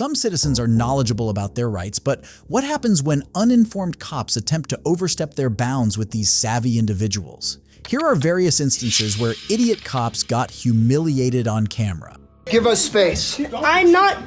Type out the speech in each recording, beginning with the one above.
Some citizens are knowledgeable about their rights, but what happens when uninformed cops attempt to overstep their bounds with these savvy individuals? Here are various instances where idiot cops got humiliated on camera. Give us space. I'm not.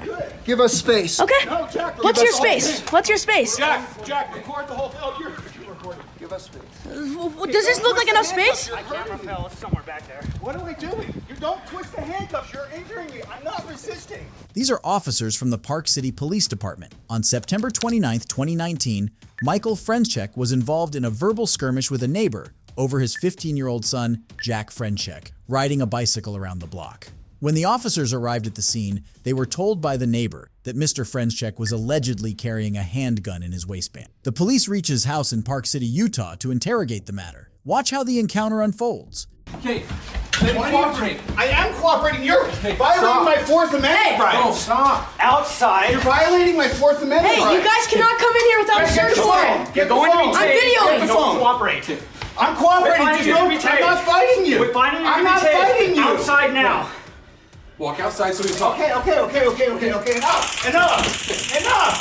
Give us space. Okay. No, Jack, What's your space? What's your space? Jack, record the whole thing. Oh, you're recording. Give us space. Does this look like enough space? My camera fell somewhere back there. What am I doing? You don't twist the handcuffs. You're injuring me. I'm not resisting. These are officers from the Park City Police Department. On September 29, 2019, Michael Frenchek was involved in a verbal skirmish with a neighbor over his 15-year-old son, Jack Frenchek, riding a bicycle around the block. When the officers arrived at the scene, they were told by the neighbor that Mr. Frenchek was allegedly carrying a handgun in his waistband. The police reach his house in Park City, Utah to interrogate the matter. Watch how the encounter unfolds. Okay, cooperate. I am cooperating. You're violating my Fourth Amendment rights. No, stop. Outside. You're violating my Fourth Amendment rights. Hey, you guys cannot come in here without a search warrant. Get the phone. I'm videoing. Get the phone. Cooperate. I'm cooperating. I'm not fighting you. I'm not fighting you. Outside now. Walk outside so we can talk. Okay. Enough.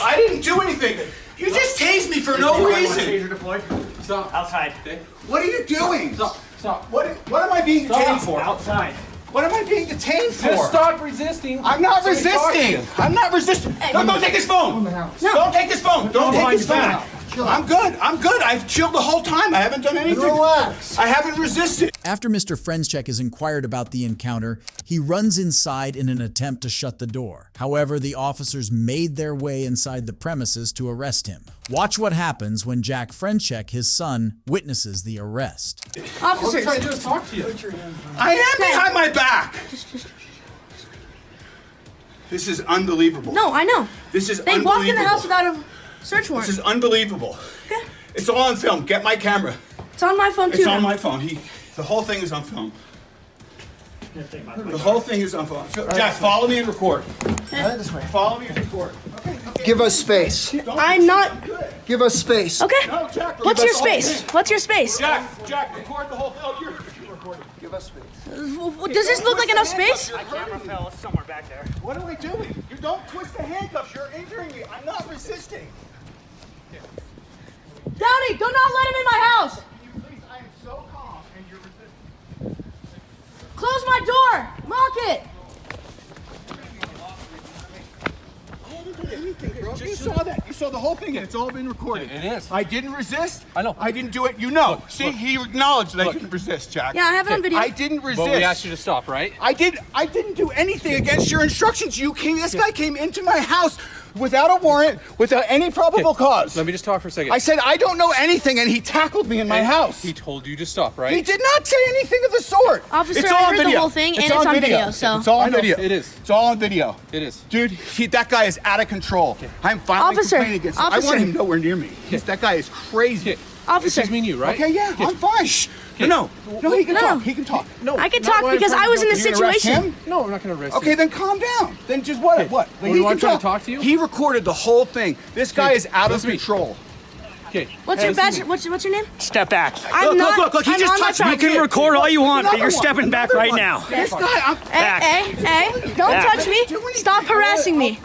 I didn't do anything. You just tased me for no reason. Taser deployed. Stop. Outside. Okay. What are you doing? Stop. What am I being detained for? Outside. What am I being detained for? Just stop resisting. I'm not So we talk to resisting. you. I'm not resisting. No, don't take his phone. No. Don't take his phone. Don't take his phone. back. I'm good. I've chilled the whole time. I haven't done anything. Relax. I haven't resisted. After Mr. Frenchek is inquired about the encounter, he runs inside in an attempt to shut the door. However, the officers made their way inside the premises to arrest him. Watch what happens when Jack Frenchek, his son, witnesses the arrest. Officers. All I'm trying to do is talk to you. I am behind my back. This is unbelievable. No, I know. This is They unbelievable. walked in the house without a search warrant. This is unbelievable. Okay. It's all on film. Get my camera. It's on my phone too. It's on my phone. The whole thing is on film. The whole thing is on film. Jack, follow me and record. Right this way. Follow me and record. Give us space. I'm not. Give us space. Okay. No, Jack. What's your space? What's your space? Jack, record the whole thing. Oh, you're recording. Give us space. Does this look like enough space? My camera fell somewhere back there. What am I doing? You don't twist the handcuffs. You're injuring me. I'm not resisting. Downey, do not let him in my house. Can you please? I am so calm, and you're resisting. Close my door. Lock it. I haven't done anything, bro. You saw that. You saw the whole thing, and it's all been recorded. It is. I didn't resist. I know. I didn't do it. You know. Look, See, look. he acknowledged that I didn't resist, Jack. Yeah, I have it on video. I didn't resist. But we asked you to stop, right? I didn't do anything against your instructions. This guy came into my house without a warrant, without any probable cause. Let me just talk for a second. I said, I don't know anything, and he tackled me in my house. He told you to stop, right? He did not say anything of the sort. Officer, It's all I on heard the video. whole thing, and it's on video, so- It's all on I know, video. it is. It's all on video. It is. Dude, that guy is out of control. I'm finally Officer, complaining against him. I officer. want him nowhere near me. That guy is crazy. Okay. Officer. It's just me and you, right? Okay, yeah, I'm fine. Shh. No, he can No. talk. He can talk. No. I can not talk what I'm because trying I to was in do. the You're gonna arrest situation. him? No, I'm not going to arrest Okay, you. then calm down. Then just what? Okay. What? Well, you want to try to talk to you? He recorded the whole thing. This guy is out of listen to me. control. Okay. What's your badge? What's your name? Step back. I'm not. Look. He I'm just on my touched me. You property. can record all you want, but you're Another one. stepping back Another right one. now. This guy, Back. Don't Back. touch me. Stop harassing me.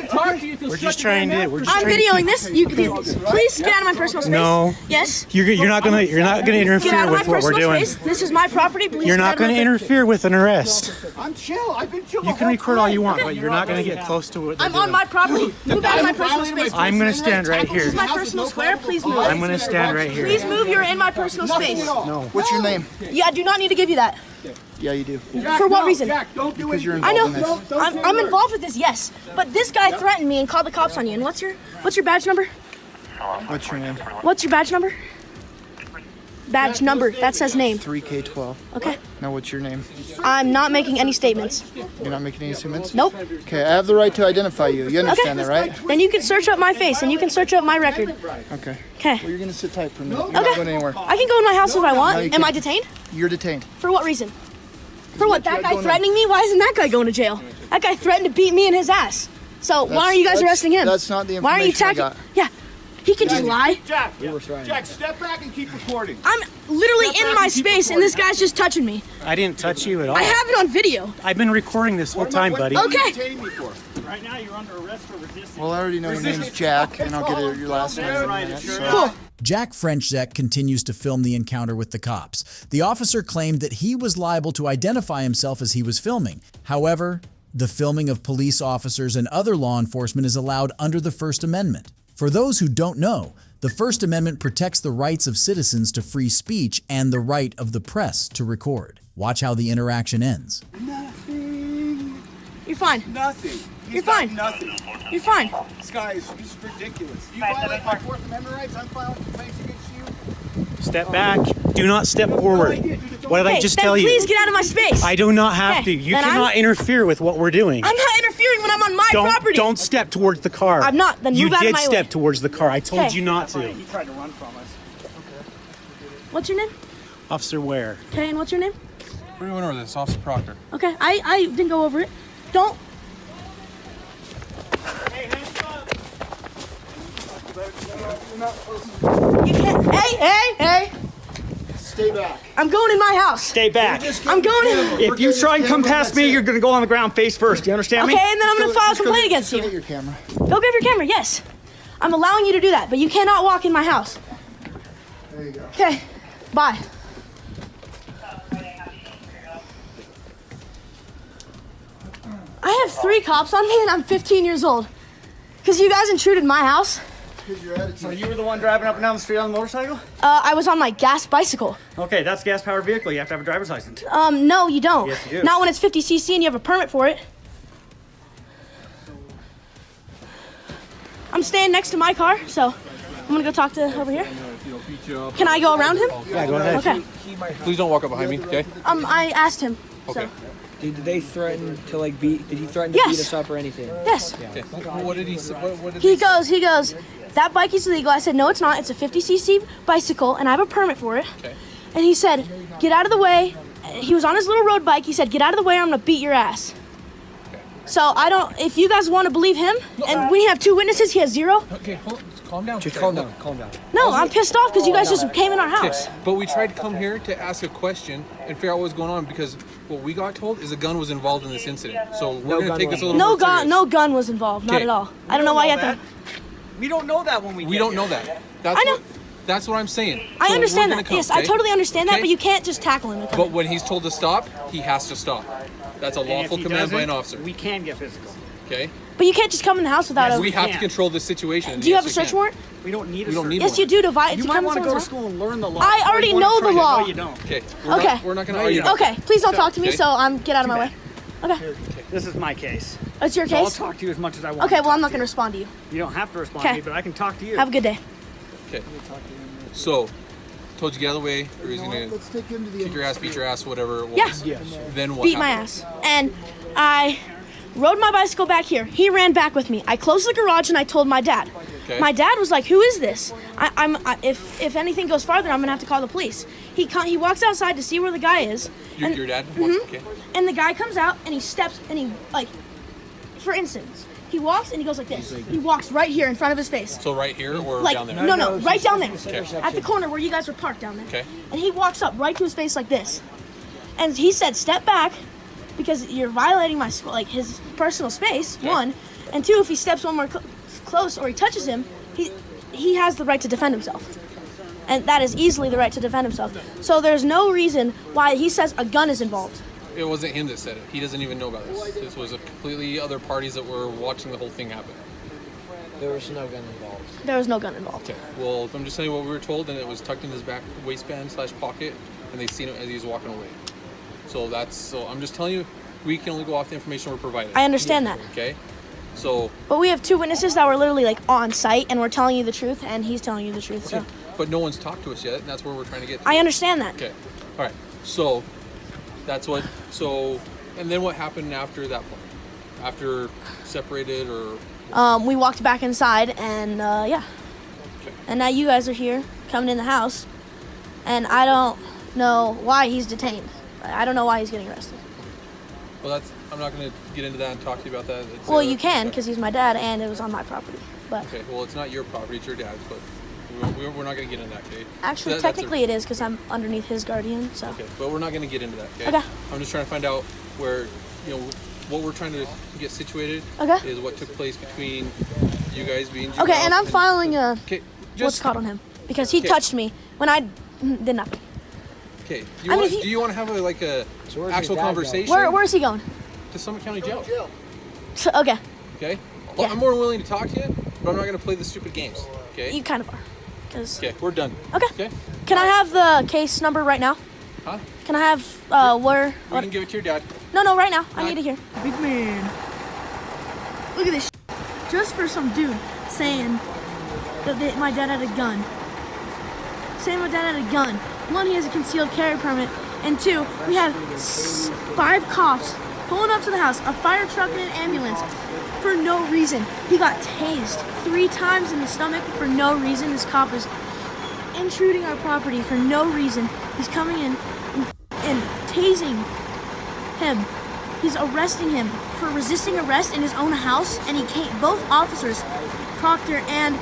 Talk to you. We're just trying to. I'm videoing this. You please get out of my personal space. No. Yes. You're not gonna Get out interfere of my with what we're personal doing. space. This is my property. Please. You're get not out of my gonna interfere with an arrest. I'm chill. I've been chill. You can record all you want, but you're not gonna get close to what they're I'm on doing. my property. Move out of my personal space. I'm gonna stand right This here. is my personal square. Please move. I'm gonna stand right here. Please move. You're in my personal space. No. What's your name? Yeah, I do not need to give you that. Yeah, you do. For what reason? Jack, don't do Because you're anything. I involved know. in this. I'm involved with this. Yes, but this guy threatened me and called the cops on you. And what's your badge number? What's your name? What's your badge number? Badge number. That says name. 3K12. Okay. Now what's your name? I'm not making any statements. You're not making any statements? Nope. Okay, I have the right to identify you. You understand that, right? Then you can search up my face and you can search up my record. Okay. Okay. Well, you're gonna sit tight for a minute. You're not going anywhere. I can go in my house if I want. No, you Am I can't. detained? You're detained. For what reason? For what? That you got guy going on? threatening me? Why isn't that guy going to jail? That guy threatened to beat me in his ass. So why are you guys arresting him? That's not the Why are you information I attacking? Yeah. He can just lie. Jack, were trying. Jack, step back and keep recording. I'm literally in my space and this guy's just touching me. I didn't touch you at all. I have it on video. I've been recording this whole time, buddy. Okay. What are you detaining me for? Right now, you're under arrest for resisting. Well, I already know your name's Jack, and I'll get your last name in a minute. So. Cool. Jack Frenchek continues to film the encounter with the cops. The officer claimed that he was liable to identify himself as he was filming. However, the filming of police officers and other law enforcement is allowed under the First Amendment. For those who don't know, the First Amendment protects the rights of citizens to free speech and the right of the press to record. Watch how the interaction ends. Nothing. You're fine. Nothing. You're fine. Nothing. You're fine. This guy is just ridiculous. You violate my Fourth Amendment rights, I'm filing complaints against you. Step back. Do not step forward. What did I just tell you? Please get out of my space. I do not have to. You then cannot interfere with what we're doing. I'm not interfering when I'm on my property. Don't step towards the car. I'm not. Then you move out of did my step way. towards the car. I told Okay. you not to. He tried to run from us. What's your name? Officer Ware. Okay, and what's your name? We're going over this, Officer Proctor. Okay, I didn't go over it. Don't. You can't. Hey! Stay back. I'm going in my house. Stay back. I'm going in. If you try and come past me, you're going to go on the ground face first. Do you understand Okay, me? and then I'm going to file a complaint against Go get you. your camera. Go grab your camera, yes. I'm allowing you to do that, but you cannot walk in my house. There you go. Okay, bye. I have 3 cops on me and I'm 15 years old. Because you guys intruded my house. Because your attitude. So you were the one driving up and down the street on the motorcycle? I was on my gas bicycle. Okay, that's a gas-powered vehicle. You have to have a driver's license. No, you don't. Yes, you do. Not when it's 50cc and you have a permit for it. I'm staying next to my car, so I'm gonna go talk to over here. Can I go around him? Yeah, go ahead. Okay. Please don't walk up behind me, okay? I asked him. Okay. Did they threaten to like beat? Did he threaten to Yes. beat us up or anything? Yes. Okay. What did he say? What did He goes, that bike is illegal. I said, no, it's not. It's a 50cc bicycle, and I have a permit for it. Okay. And he said, get out of the way. He was on his little road bike. He said, get out of the way or I'm going to beat your ass. So I don't, if you guys want to believe him, and we have 2 witnesses, he has 0. Okay, calm down. Just calm down. Calm down. No, I'm pissed off because you guys just came in our house. Okay, but we tried to come here to ask a question and figure out what was going on because what we got told is a gun was involved in this incident. So we're going to take this a little No more gun, serious. no gun was involved, not Okay. at all. I don't know why you have to. We don't know that when we We don't know that. That's I know. That's what I'm saying. I So understand we're that. gonna come, Yes, I okay? totally understand that, Okay? but you can't just tackle him. But when he's told to stop, he has to stop. That's a lawful command by an officer. We can get physical. Okay? But you can't just come in the house without a. We have to can't. control this situation. Do you have a Yes, we search can. warrant? We don't need a We don't search. need Yes, one. you do to You to might come want to go to someone's house. school and learn the law. I before already you go to know the training. law. No, you don't. Okay. Okay. We're not going to No, argue. you don't. Okay, please don't talk to me. Okay. So I'm get out of my way. Okay, This is my case. it's your So I'll case. talk to you as much as I want. Okay, to well I'm talk not to gonna respond to you. You don't have to respond Okay. to me, but I can talk to you. Have a good day. Okay. So, told you get out of the way, or he's going Let's to take him to the kick your ass, beat your ass, whatever it Yeah. was. Then what Beat my happened? ass, and I rode my bicycle back here. He ran back with me. I closed the garage and I told my dad. Okay. My dad was like, "Who is this? If anything goes farther, I'm gonna have to call the police." He walks outside to see where the guy is. and- Your dad? Mhm. Okay. And the guy comes out and he steps and he like, for instance, he walks and he goes like this. He walks right here in front of his face. So right here or Like down there? no, right down there, Okay. at the corner where you guys were parked down there. Okay. And he walks up right to his face like this, and he said, "Step back, because you're violating my his personal space." Okay. 1, and 2, if he steps one more close or he touches him, he has the right to defend himself, and that is easily the right to defend himself. So there's no reason why he says a gun is involved. It wasn't him that said it. He doesn't even know about this. This was a completely other parties that were watching the whole thing happen. There was no gun involved. There was no gun involved. Okay. Well, I'm just telling you what we were told, and it was tucked in his back waistband / pocket, and they seen it as he was walking away. So I'm just telling you, we can only go off the information we're provided. I understand that. Okay. So. But we have 2 witnesses that were literally like on site, and we're telling you the truth, and he's telling you the truth. So But no one's talked to us yet, and that's where we're trying to get to. I understand that. Okay. All right. So that's what. So and then what happened after that point? After separated or? We walked back inside, and yeah. Okay. And now you guys are here, coming in the house, and I don't know why he's detained. I don't know why he's getting arrested. Well, I'm not going to get into that and talk to you about that. It's, Well, you can, because he's my dad, and it was on my property. But Okay. Well, it's not your property; it's your dad's. But we're not going to get into that. Okay. actually, That's technically, it is, because I'm underneath his guardian. So Okay, but we're not going to get into that. Okay. Okay. I'm just trying to find out where, what we're trying to get situated Okay. is what took place between you guys being Okay, and I'm filing a Okay, what's caught on him because he touched me when I did nothing. Okay. I mean, Do you want to have a So where's actual your dad conversation? Where is he going? To Summit County Jail. Okay, Okay. Yeah. I'm more than willing to talk to you, but I'm not going to play the stupid games. Okay. you kind of are. 'Cause- Okay. We're done. Okay. Okay. Can I have the case number right now? Huh? Can I have where? You What? can give it to your dad. No, right now. I Right. need to hear. Big man. Look at this. Just for some dude saying that my dad had a gun. Saying my dad had a gun. One, he has a concealed carry permit, and two, we had 5 cops pulling up to the house, a fire truck and an ambulance, for no reason. He got tased 3 times in the stomach for no reason. This cop is intruding our property for no reason. He's coming in and tasing him. He's arresting him for resisting arrest in his own house, and he came, both officers, Proctor and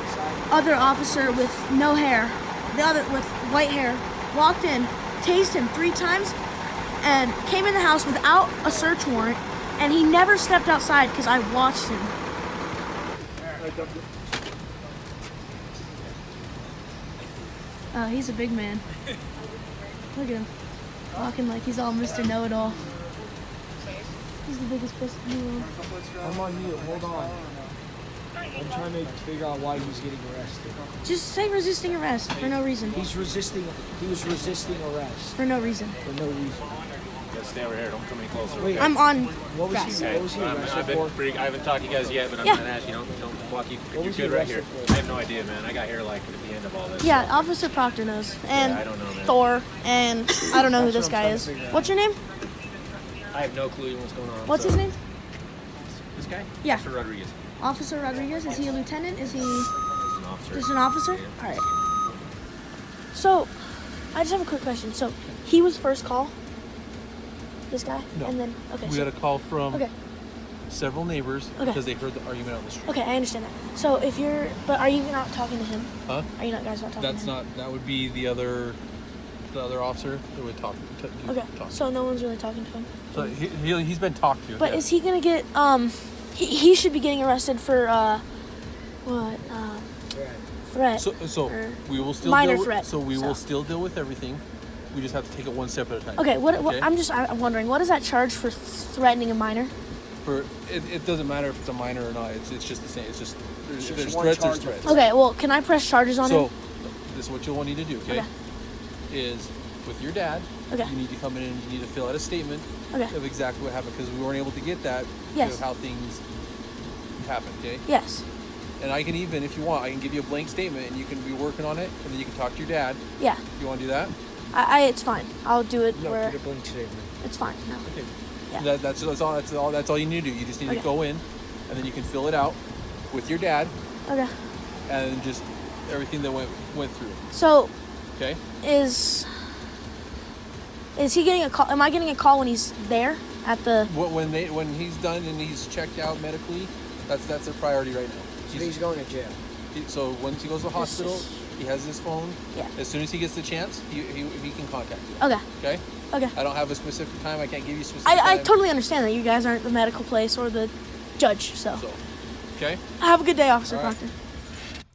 other officer with no hair, the other with white hair, walked in, tased him 3 times, and came in the house without a search warrant, and he never stepped outside because I watched him. Oh, he's a big man. Look at him. Walking like he's all Mr. Know-It-All. He's the biggest pussy in the world. I'm on mute. Hold on. I'm trying to figure out why he's getting arrested. Just say resisting arrest for no reason. He was resisting arrest For no reason. for no reason. Just stay over here. Don't come any closer. Wait, I'm on what was grass. he? What was he arrested for? I haven't talked to you guys yet, but I'm Yeah. gonna ask you. Don't walk. What You're was he good right here. arrested for? I have no idea, man. I got here like at the end of all this. Yeah, Officer Proctor knows. And I don't know, man. Thor, and I don't know who That's this what I'm guy trying is. to figure out. What's your name? I have no clue what's going on. What's so- his name? This guy? Yeah. Officer Rodriguez. Officer Rodriguez. Is he a lieutenant? Is he He's an officer. just an officer? All right. So, I just have a quick question. So, he was first call? This guy? No. And then, okay. We so- got a call from Okay. several neighbors Okay. because they heard the argument on the street. Okay, I understand that. So if you're, but are you not talking to him? Huh? Are you not guys not talking That's to him? not. That would be the other officer that would talk. Okay, Talk. so no one's really talking to him. So he's been talked to. But yeah. is he gonna get, he should be getting arrested for, what, threat. So or we will still minor deal with, threat, So we will so. still deal with everything. We just have to take it one step at a time. Okay, what Okay? I'm wondering, what is that charge for threatening a minor? For it doesn't matter if it's a minor or not. It's just the same. It's just there's one threats. There's charge. threats. Okay, well, can I press charges on So him? this is what you'll need to do. Okay. Okay. Is with your dad. Okay. You need to come in and you need to fill out a statement Okay. of exactly what happened because we weren't able to get that. Yes. Of how things happened. Okay. Yes. And I can even, if you want, I can give you a blank statement and you can be working on it, and then you can talk to your dad. Yeah. You want to do that? It's fine. I'll do it No, where, get a blank statement. it's fine, no. Okay. Yeah. That's all you need to do. You just need Okay. to go in, and then you can fill it out with your dad, Okay. and just everything that went through. So, Okay. is he getting a call? Am I getting a call when he's there at the? When he's done and he's checked out medically, that's their priority right now. So he's going to jail. So once he goes to the hospital, he has his phone. Yeah. As soon as he gets the chance, he can contact you. Okay. Okay. Okay. I don't have a specific time. I can't give you specific I time. totally understand that you guys aren't the medical place or the judge. So, So, okay. have a good day, Officer All right. Proctor.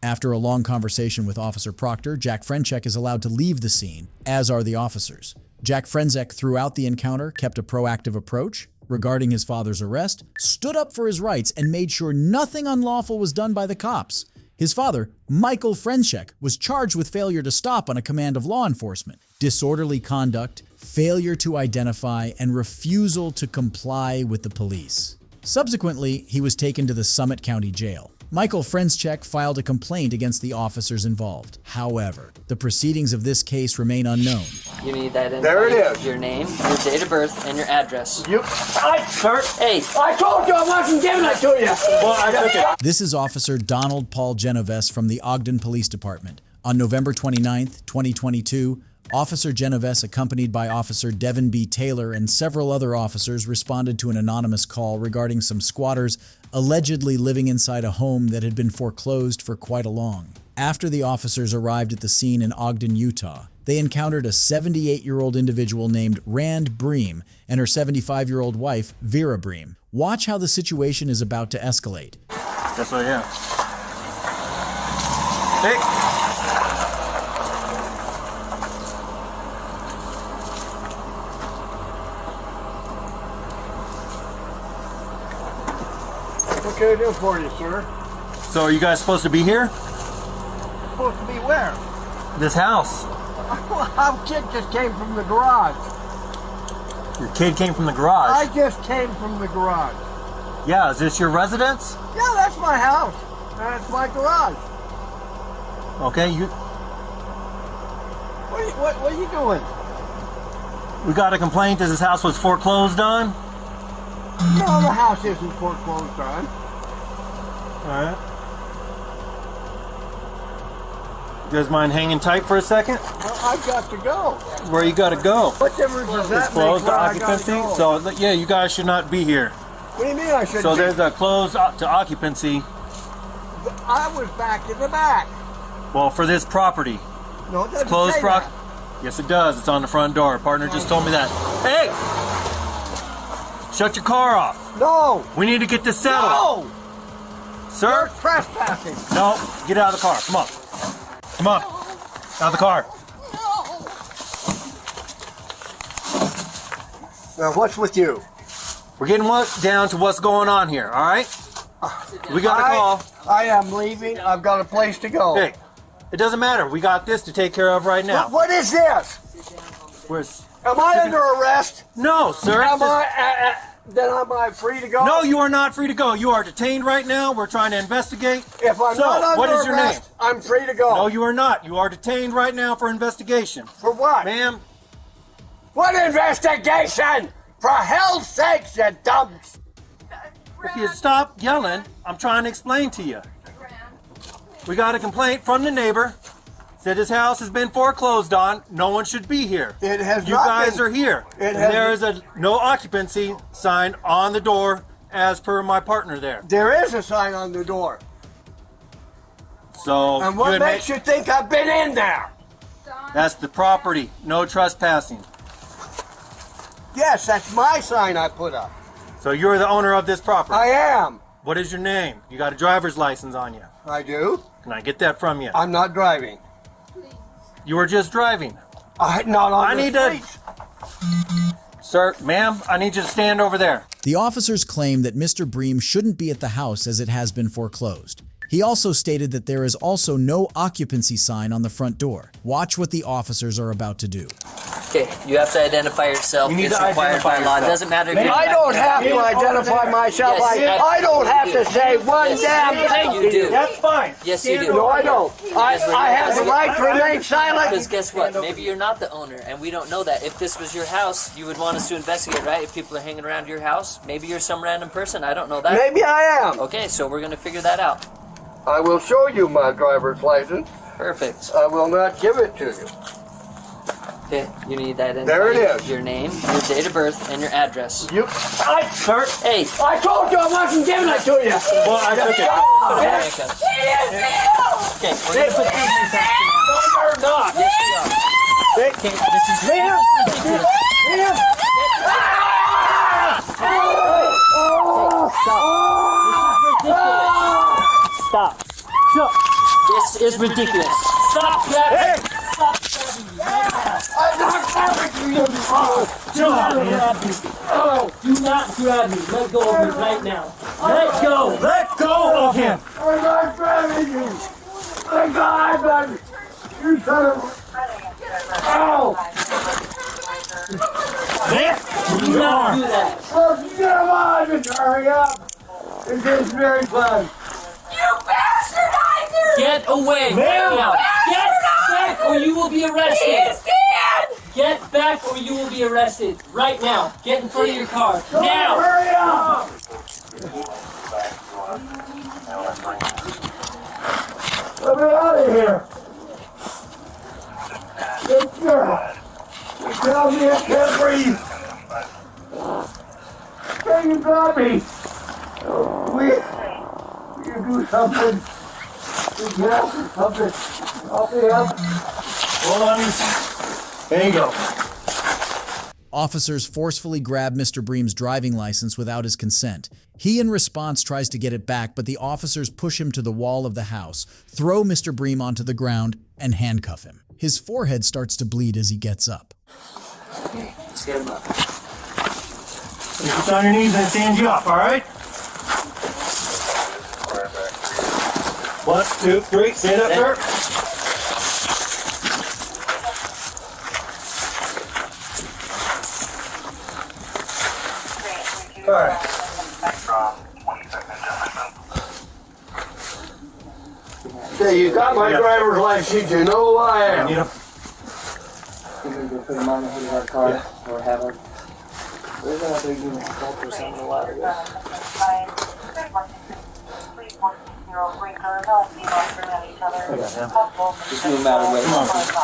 After a long conversation with Officer Proctor, Jack Frenchek is allowed to leave the scene, as are the officers. Jack Frenchek, throughout the encounter, kept a proactive approach regarding his father's arrest, stood up for his rights, and made sure nothing unlawful was done by the cops. His father, Michael Frenchek, was charged with failure to stop on a command of law enforcement, disorderly conduct, failure to identify, and refusal to comply with the police. Subsequently, he was taken to the Summit County Jail. Michael Frenchek filed a complaint against the officers involved. However, the proceedings of this case remain unknown. You need that. There it is. Your name, your date of birth, and your address. Sir, Hey, I told you I wasn't giving it to you. Well, I took it. This is Officer Donald Paul Genovese from the Ogden Police Department. On November 29th, 2022, Officer Genovese, accompanied by Officer Devin B. Taylor and several other officers, responded to an anonymous call regarding some squatters allegedly living inside a home that had been foreclosed for quite a long. After the officers arrived at the scene in Ogden, Utah, they encountered a 78-year-old individual named Rand Bream and her 75-year-old wife, Vera Bream. Watch how the situation is about to escalate. That's right here. Hey! What can I do for you, sir? So are you guys supposed to be here? Supposed to be where? This house. Our kid just came from the garage. Your kid came from the garage? I just came from the garage. Yeah, is this your residence? Yeah, that's my house. That's my garage. Okay, you... What are you doing? We got a complaint that this house was foreclosed on? No, the house isn't foreclosed on. Alright. You guys mind hanging tight for a second? Well, I've got to go. Where you gotta go? What difference does that It's closed make to where I gotta occupancy? go? So, yeah, you guys should not be here. What do you mean I shouldn't So be? there's a closed to occupancy, I was back in the back. well, for this property. No, it doesn't Closed say for... that. Yes, it does. It's on the front door. Partner just told me that. Hey! Shut your car off. No! We need to get this settled. No! Sir? You're trespassing. No, get out of the car. Come on. Come on. Out of the car. Now, what's with you? We're getting down to what's going on here, all right? We got a call. I am leaving. I've got a place to go. Hey, it doesn't matter. We got this to take care of right now. What is this? Where's... Am I under arrest? No, sir. Then am I free to go? No, you are not free to go. You are detained right now. We're trying to investigate. If I'm not under what is your arrest, name? I'm free to go. No, you are not. You are detained right now for investigation. For what? Ma'am. What investigation? For hell's sakes, you dumps! If you stop yelling, I'm trying to explain to you. We got a complaint from the neighbor. Said his house has been foreclosed on. No one should be here. It has You not guys been. are here. It And has there is a no occupancy sign on the door as per my partner there. There is a sign on the door. So And what makes you think I've been in there? That's the property. No trespassing. Yes, that's my sign I put up. So you're the owner of this property? I am. What is your name? You got a driver's license on you. I do. Can I get that from you? I'm not driving. You were just driving. Not on the streets. Sir, ma'am, I need you to stand over there. The officers claim that Mr. Bream shouldn't be at the house as it has been foreclosed. He also stated that there is also no occupancy sign on the front door. Watch what the officers are about to do. Okay, you have to identify yourself. You need It's to required by identify law. It yourself. doesn't matter if you're I don't have to identify myself. Yes, I don't have to say one Yes, damn thing you to do. you. That's fine. Yes, you do. No, I don't. I have the right to remain silent. Because guess what? Maybe you're not the owner, and we don't know that. If this was your house, you would want us to investigate, right? If people are hanging around your house, maybe you're some random person. I don't know that. Maybe I am. Okay, so we're going to figure that out. I will show you my driver's license. Perfect. I will not give it to you. Okay, you need that in There it is. Your name, your date of birth, and your address. Sir. Hey. I told you I wasn't giving it to you. Well, I took it. Okay, we're going to put these in touch. No, you're not. Yes, we are. Okay, this is Stop. Stop. This is ridiculous. Stop that. Stop grabbing me. Do not grab me. Do not grab me. Let go of me right now. Let go. Let go of him. I'm not grabbing you. My God, man. You son of Ow. Do not do that. Oh, come on, just hurry up. It is very fun. You bastardizer! Get away right now. Get back or you will be arrested. He's dead! Get back or you will be arrested. Right now. Get in front of your car. Now. Hurry up. Let me out of here. Good girl. You tell me I can't breathe. Can you grab me? Will you do something? Will you help me something? Help me up. Hold on. There you go. Officers forcefully grab Mr. Bream's driving license without his consent. He, in response, tries to get it back, but the officers push him to the wall of the house, throw Mr. Bream onto the ground, and handcuff him. His forehead starts to bleed as he gets up. Okay, let's get him up. Get on your knees and stand you up, all right? 1, 2, 3, stand up, sir. All right. Hey, you got my driver's license, you know who I am. You know. We're going to go put him on the hood of our car or have him. We're going to do a call for something a while ago. Just move him out of the way.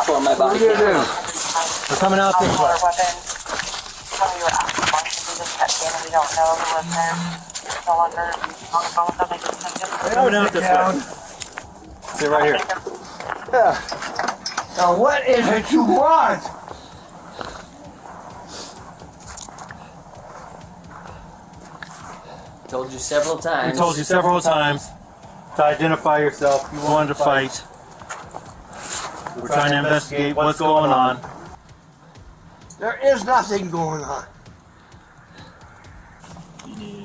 For my body. What do you do? We're coming out this way. We don't know who was there. Still under both of them. Coming out this way. Sit right here. Yeah. Now what is it you want? Told you several times. We told you several times to identify yourself. You wanted to fight. We're trying to investigate what's going on. There is nothing going on.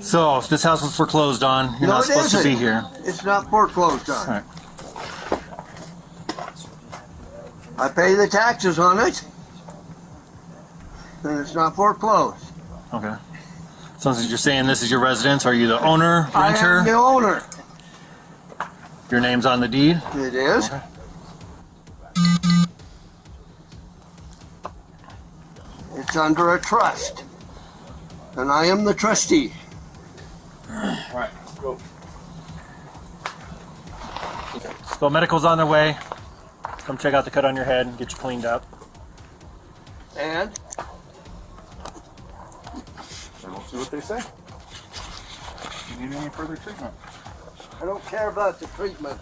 So, if this house was foreclosed on, you're not supposed to be here. It's not foreclosed on. All right. I pay the taxes on it, and it's not foreclosed. Okay. So you're saying this is your residence? Are you the owner, renter? I am the owner. Your name's on the deed? It is. Okay. It's under a trust, and I am the trustee. All right, go. So medical's on their way. Come check out the cut on your head and get you cleaned up. And we'll see what they say. You need any further treatment? I don't care about the treatment.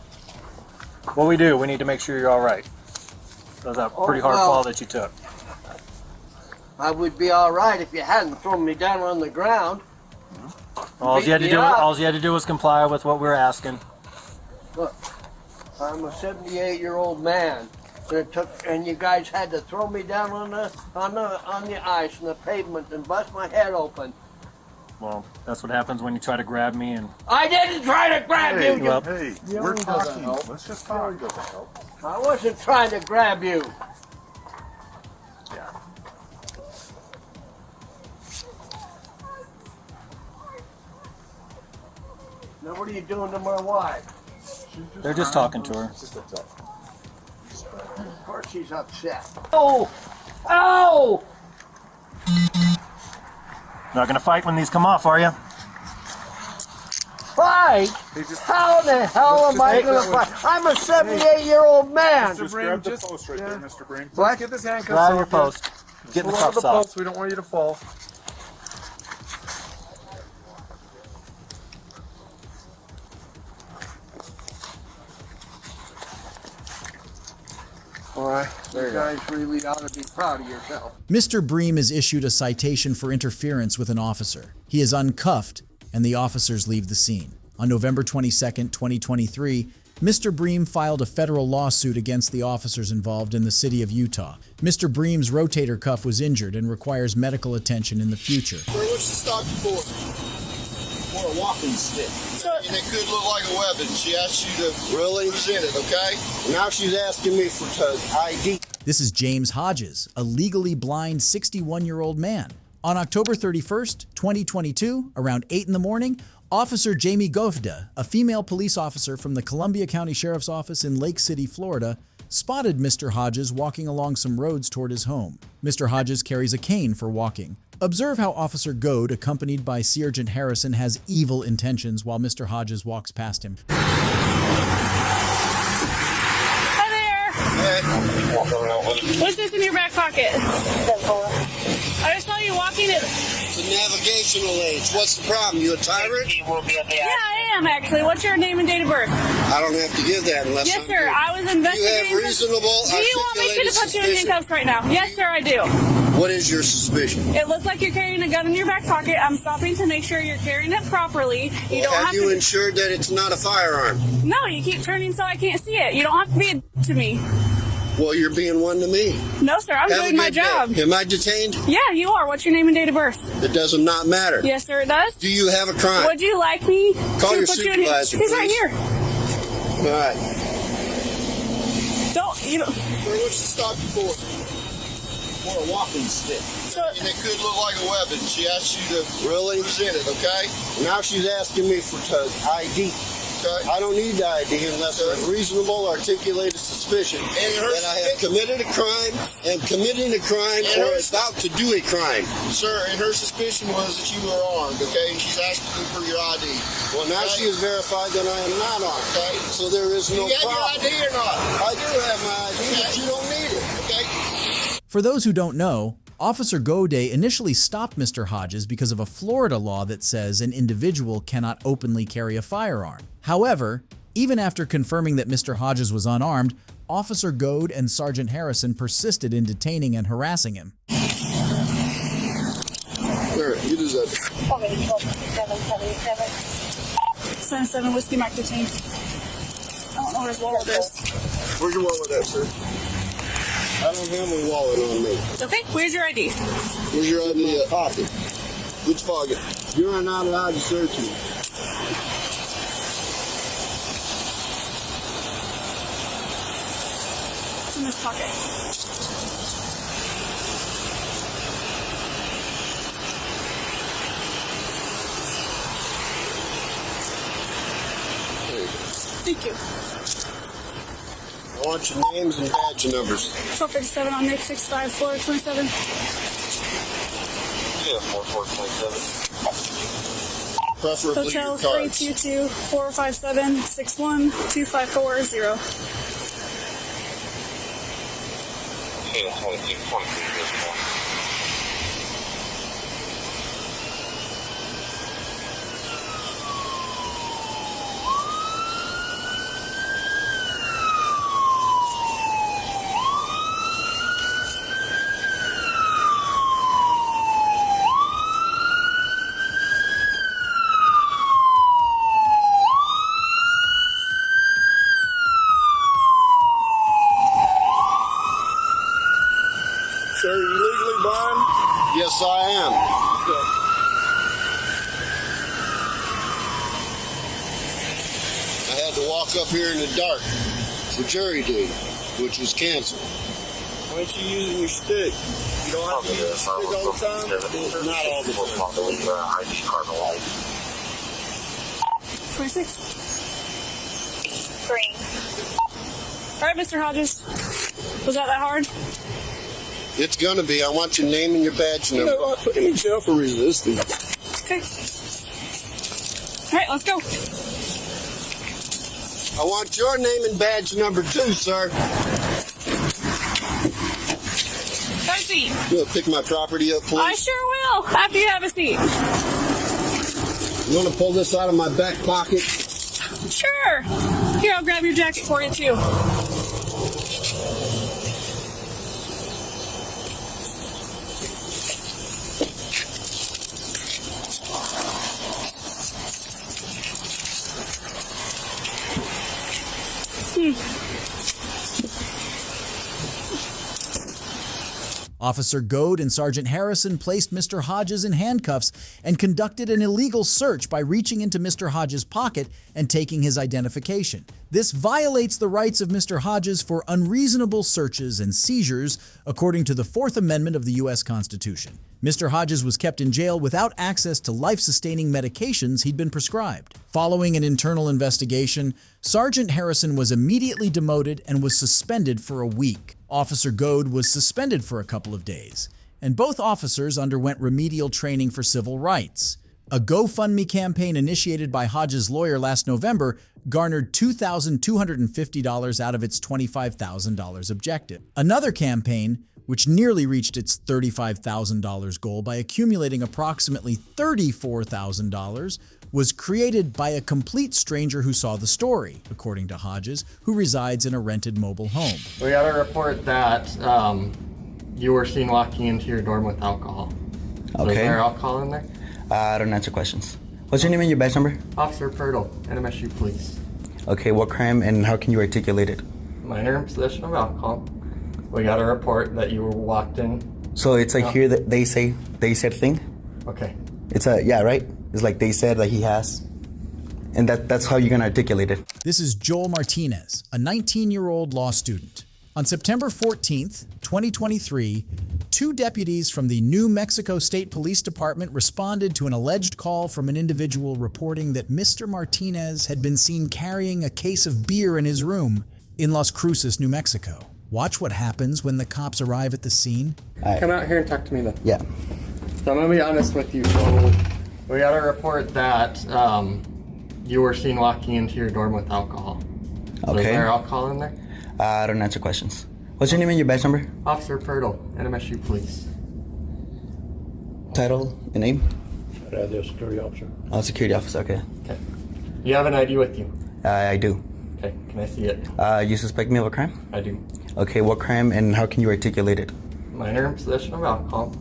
What we do, we need to make sure you're all right. That was a pretty hard fall that you took. I would be all right if you hadn't thrown me down on the ground. All you had to do was comply with what we were asking. Look, I'm a 78-year-old man. And you guys had to throw me down on the ice and the pavement and bust my head open. Well, that's what happens when you try to grab me and. I didn't try to grab you. Well, Hey, we're talking. Let's just talk. I wasn't trying to grab you. Yeah. Now what are you doing to my wife? They're just talking to her. Of course she's upset. Oh! Oh! Not gonna fight when these come off, are you? Fight? How the hell am I going to fight? I'm a 78-year-old man. Just grab the post right there, Mr. Breen. What? Let's get this handcuffs Grab your off. post. Get the Pull out cuffs off. post. We don't want you to fall. All right, you guys really ought to be proud of yourself. Mr. Bream is issued a citation for interference with an officer. He is uncuffed, and the officers leave the scene. On November 22, 2023, Mr. Bream filed a federal lawsuit against the officers involved in the city of Utah. Mr. Bream's rotator cuff was injured and requires medical attention in the future. What's she stopped you for? For a walking stick. And it could look like a weapon. She asked you to really present it, okay? Now she's asking me for ID. This is James Hodges, a legally blind 61-year-old man. On October 31st, 2022, around 8 in the morning, Officer Jamie Guevarra, a female police officer from the Columbia County Sheriff's Office in Lake City, Florida, spotted Mr. Hodges walking along some roads toward his home. Mr. Hodges carries a cane for walking. Observe how Officer Goad, accompanied by Sergeant Harrison, has evil intentions while Mr. Hodges walks past him. Hi there. What's this in your back pocket? I just saw you walking it. It's a navigational age. What's the problem? You a tyrant? Yeah, I am actually. What's your name and date of birth? I don't have to give that unless Yes, I'm sir. good. I was investigating. You have reasonable. Do you want me to put you in handcuffs right now? Yes, sir, I do. What is your suspicion? It looks like you're carrying a gun in your back pocket. I'm stopping to make sure you're carrying it properly. You don't have you to. ensured that it's not a firearm? No, you keep turning so I can't see it. You don't have to be a to me. Well, you're being one to me. No, sir. I'm doing my job. Am I detained? Yeah, you are. What's your name and date of birth? It does not matter. Yes, sir, it does. Do you have a crime? Would you like me Call to your put you in here? supervisor, He's right please. here. All right. You don't. Sir, what's she stop you for? For a walking stick. And it could look like a weapon. She asked you to present it, okay? Now she's asking me for ID. Okay. I don't need the ID unless there's a reasonable articulated suspicion that I have committed a crime, am committing a crime, or about to do a crime. Sir, and her suspicion was that you were armed, okay? And she's asking you for your ID. Well, now she has verified that I am not armed, okay? So there is no problem. Do you have your ID or not? I do have my ID, but you don't need it, okay? For those who don't know, Officer Goday initially stopped Mr. Hodges because of a Florida law that says an individual cannot openly carry a firearm. However, even after confirming that Mr. Hodges was unarmed, Officer Goad and Sergeant Harrison persisted in detaining and harassing him. Where? You deserve it. 77 Whiskey Mike detained. I don't know where his wallet is. Where's your wallet at, sir? I don't have a wallet on me. Okay, where's your ID? Where's your ID? In my pocket. Which pocket? You are not allowed to search me. It's in this pocket. Thank you. I want your names and badge numbers. 1257 on Nick 65 floor 27. Yeah, 4427. Preferably Hotel your cards. 322 457 61 2540. Sir, are you legally blind? Yes, I am. I had to walk up here in the dark for jury duty, which was canceled. Why aren't you using your stick? You don't have to use your stick all the time? Not all the time. 26. Green. All right, Mr. Hodges. Was that hard? It's gonna be. I want your name and your badge number. You know what? Put him in jail for resisting. Okay. All right, let's go. I want your name and badge number too, sir. Have a seat. You wanna pick my property up, please? I sure will, after you have a seat. You wanna pull this out of my back pocket? Sure. Here, I'll grab your jacket for you, too. Officer Goad and Sergeant Harrison placed Mr. Hodges in handcuffs and conducted an illegal search by reaching into Mr. Hodges' pocket and taking his identification. This violates the rights of Mr. Hodges for unreasonable searches and seizures according to the Fourth Amendment of the U.S. Constitution. Mr. Hodges was kept in jail without access to life-sustaining medications he'd been prescribed. Following an internal investigation, Sergeant Harrison was immediately demoted and was suspended for a week. Officer Goad was suspended for a couple of days, and both officers underwent remedial training for civil rights. A GoFundMe campaign initiated by Hodges' lawyer last November garnered $2,250 out of its $25,000 objective. Another campaign, which nearly reached its $35,000 goal by accumulating approximately $34,000, was created by a complete stranger who saw the story, according to Hodges, who resides in a rented mobile home. We got a report that you were seen walking into your dorm with alcohol. So Okay. is there alcohol in there? I don't answer questions. What's your name and your badge number? Officer Purtle, NMSU Police. Okay, what crime and how can you articulate it? Minor in possession of alcohol. We got a report that you were walked in. So it's like No. here that they said thing? Okay. It's a, yeah, right? It's like they said that he has. And that's how you're gonna articulate it. This is Joel Martinez, a 19-year-old law student. On September 14th, 2023, 2 deputies from the New Mexico State Police Department responded to an alleged call from an individual reporting that Mr. Martinez had been seen carrying a case of beer in his room in Las Cruces, New Mexico. Watch what happens when the cops arrive at the scene. Come out here and talk to me then. Yeah. So I'm gonna be honest with you. So we got a report that you were seen walking into your dorm with alcohol. So Okay. is there alcohol in there? I don't answer questions. What's your name and your badge number? Officer Purtle, NMSU Police. Title and name? The security officer. Oh, security officer, okay. Okay. You have an ID with you? I do. Okay, can I see it? You suspect me of a crime? I do. Okay, what crime and how can you articulate it? Minor in possession of alcohol.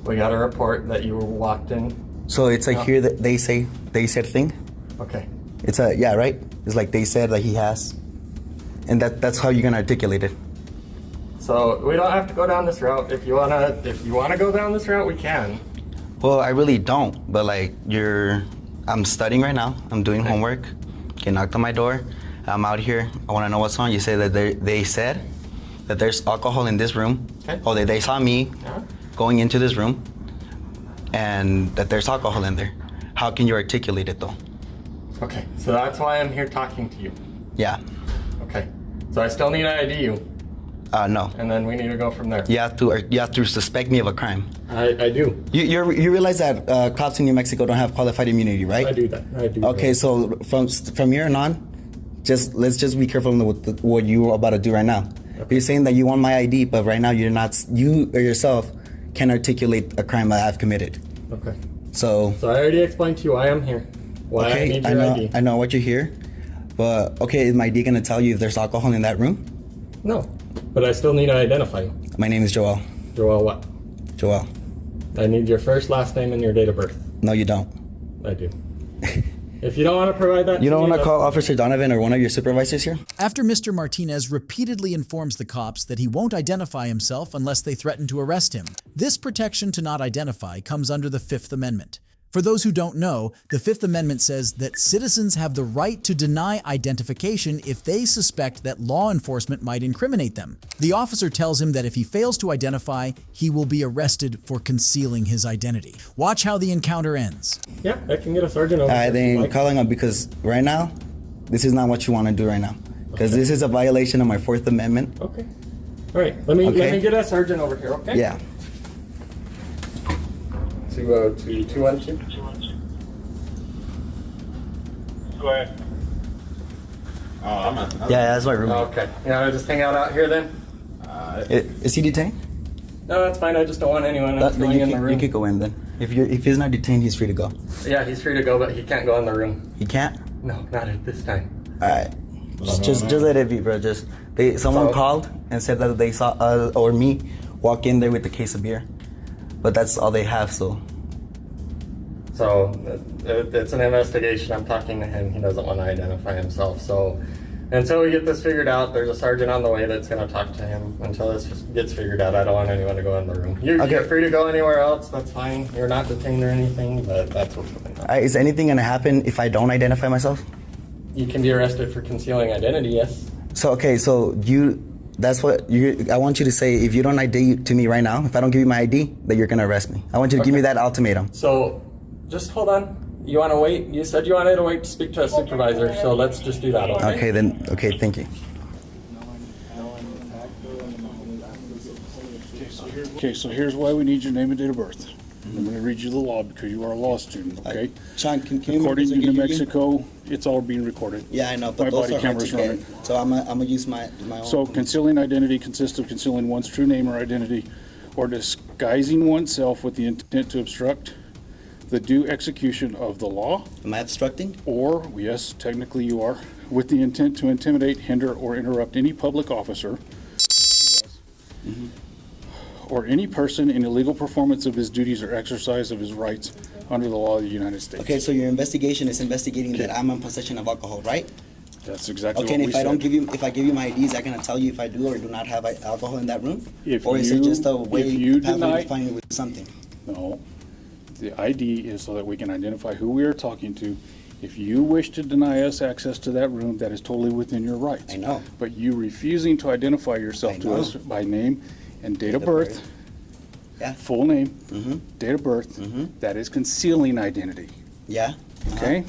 We got a report that you were walked in. So it's like No. here that they said thing? Okay. It's a, yeah, right? It's like they said that he has. And that's how you're gonna articulate it. So we don't have to go down this route. If you wanna go down this route, we can. Well, I really don't, but like I'm studying right now. I'm doing homework. Get knocked on my door. I'm out here. I wanna know what's on. You say that they said that there's alcohol in this room. Okay. Oh, they saw me going into this room and that there's alcohol in there. How can you articulate it though? Okay, so that's why I'm here talking to you. Yeah. Okay, so I still need to ID you. No. And then we need to go from there. You have to suspect me of a crime. I do. You realize that cops in New Mexico don't have qualified immunity, right? I do that. I do. Okay, so from here on, let's just be careful with what you're about to do right now. Okay. You're saying that you want my ID, but right now you or yourself can articulate a crime that I've committed. Okay. So I already explained to you why I'm here. Why I need your ID. I know what you're here, but okay, is my ID gonna tell you if there's alcohol in that room? No, but I still need to identify you. My name is Joel. Joel what? Joel. I need your first, last name, and your date of birth. No, you don't. I do. If you don't want to provide that, you don't want to call Officer Donovan or one of your supervisors here? After Mr. Martinez repeatedly informs the cops that he won't identify himself unless they threaten to arrest him, this protection to not identify comes under the Fifth Amendment. For those who don't know, the Fifth Amendment says that citizens have the right to deny identification if they suspect that law enforcement might incriminate them. The officer tells him that if he fails to identify, he will be arrested for concealing his identity. Watch how the encounter ends. Yeah, I can get a sergeant over. I think calling him because right now, this is not what you want to do right now. Because this is a violation of my Fourth Amendment. Okay. All right, let me get a sergeant over here, okay? Yeah. 202-212. Go ahead. Yeah, that's my room. Okay. Yeah, I just hang out here then? Is he detained? No, that's fine. I just don't want anyone else going in the room. You could go in then. If he's not detained, he's free to go. Yeah, he's free to go, but he can't go in the room. He can't? No, not at this time. All right. Just let it be, bro. Someone called and said that they saw us or me walk in there with a case of beer. But that's all they have, so. So it's an investigation. I'm talking to him. He doesn't want to identify himself. So until we get this figured out, there's a sergeant on the way that's going to talk to him. Until this gets figured out, I don't want anyone to go in the room. You're free to go anywhere else. That's fine. You're not detained or anything, but that's what's going on. Is anything going to happen if I don't identify myself? You can be arrested for concealing identity, yes. So, okay, so I want you to say, if you don't ID to me right now, if I don't give you my ID, that you're going to arrest me. I want you to give me that ultimatum. So, just hold on. You want to wait? You said you wanted to wait to speak to a supervisor, so let's just do that, okay? Okay, thank you. Okay, so here's why we need your name and date of birth. I'm going to read you the law because you are a law student, okay? Sean, can you according to New Mexico, it's all being recorded. Yeah, I know, but my those body are hard camera's to get. running. So I'm gonna use my own. So concealing identity consists of concealing one's true name or identity or disguising oneself with the intent to obstruct the due execution of the law. Am I obstructing? Or, yes, technically you are, with the intent to intimidate, hinder, or interrupt any public officer or any person in illegal performance of his duties or exercise of his rights under the law of the United States. Okay, so your investigation is investigating that I'm in possession of alcohol, right? That's exactly okay, what and we if I said. don't give you, if I give you my ID, is that gonna tell you if I do or do not have alcohol in that room? If or is it you- just a way if you pathway deny- to find me with something? No. The ID is so that we can identify who we are talking to. If you wish to deny us access to that room, that is totally within your rights. I know. But you refusing to identify yourself to us by name and date of birth, yeah, full name, date of birth, that is concealing identity. Yeah. Okay?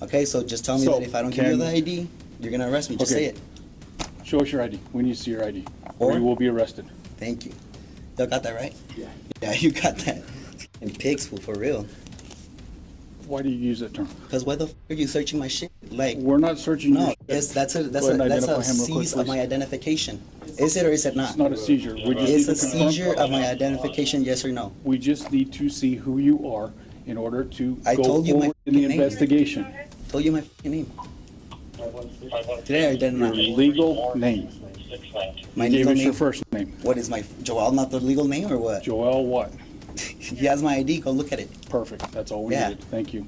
Okay, so just tell me So, that if I don't give you can- the ID, you're gonna arrest me. Just Okay. say it. Show us your ID. We need to see your ID. Or Or- you will be arrested. Thank you. Y'all got that right? Yeah. Yeah, you got that. And pigs, fool, for real. Why do you use that term? Because why the f are you searching my shit? Like, we're not searching your No, shit. yes, that's a Go ahead and identify him real quick, seize of please. my identification. Is it or is it not? It's not a seizure. We just It's need a to confirm- seizure of my identification, yes or no? We just need to see who you are in order to I go told you my forward in the fucking name. investigation. Told you my fucking name. Today I did Your not. legal name. My You gave legal us name. your first name. What is my Joel? Not the legal name or what? Joel what? He has my ID. Go look at it. Perfect. That's all we Yeah. needed. Thank you.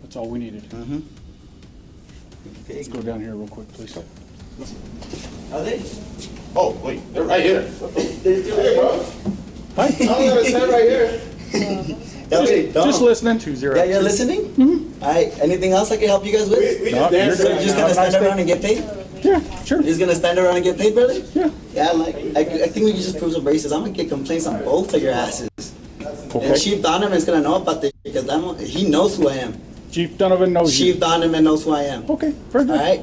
That's all we needed. Let's go down here real quick, please. Are they? Oh, wait, they're right here. Hey, bro. Hi. I'm gonna stand right here. Okay, Just listening. Yeah, you're listening? All right. Anything else I can help you guys with? We No, just you're danced. good. You're just Have gonna a nice stand day. around and get paid? Yeah, sure. You're just gonna stand around and get paid, brother? Yeah. Yeah, like I think we can just prove some braces. I'm gonna get complaints on both of your asses. Okay. And Chief Donovan's gonna know about this because he knows who I am. Chief Donovan knows you. Chief Donovan knows who I am. Okay, very All good. right.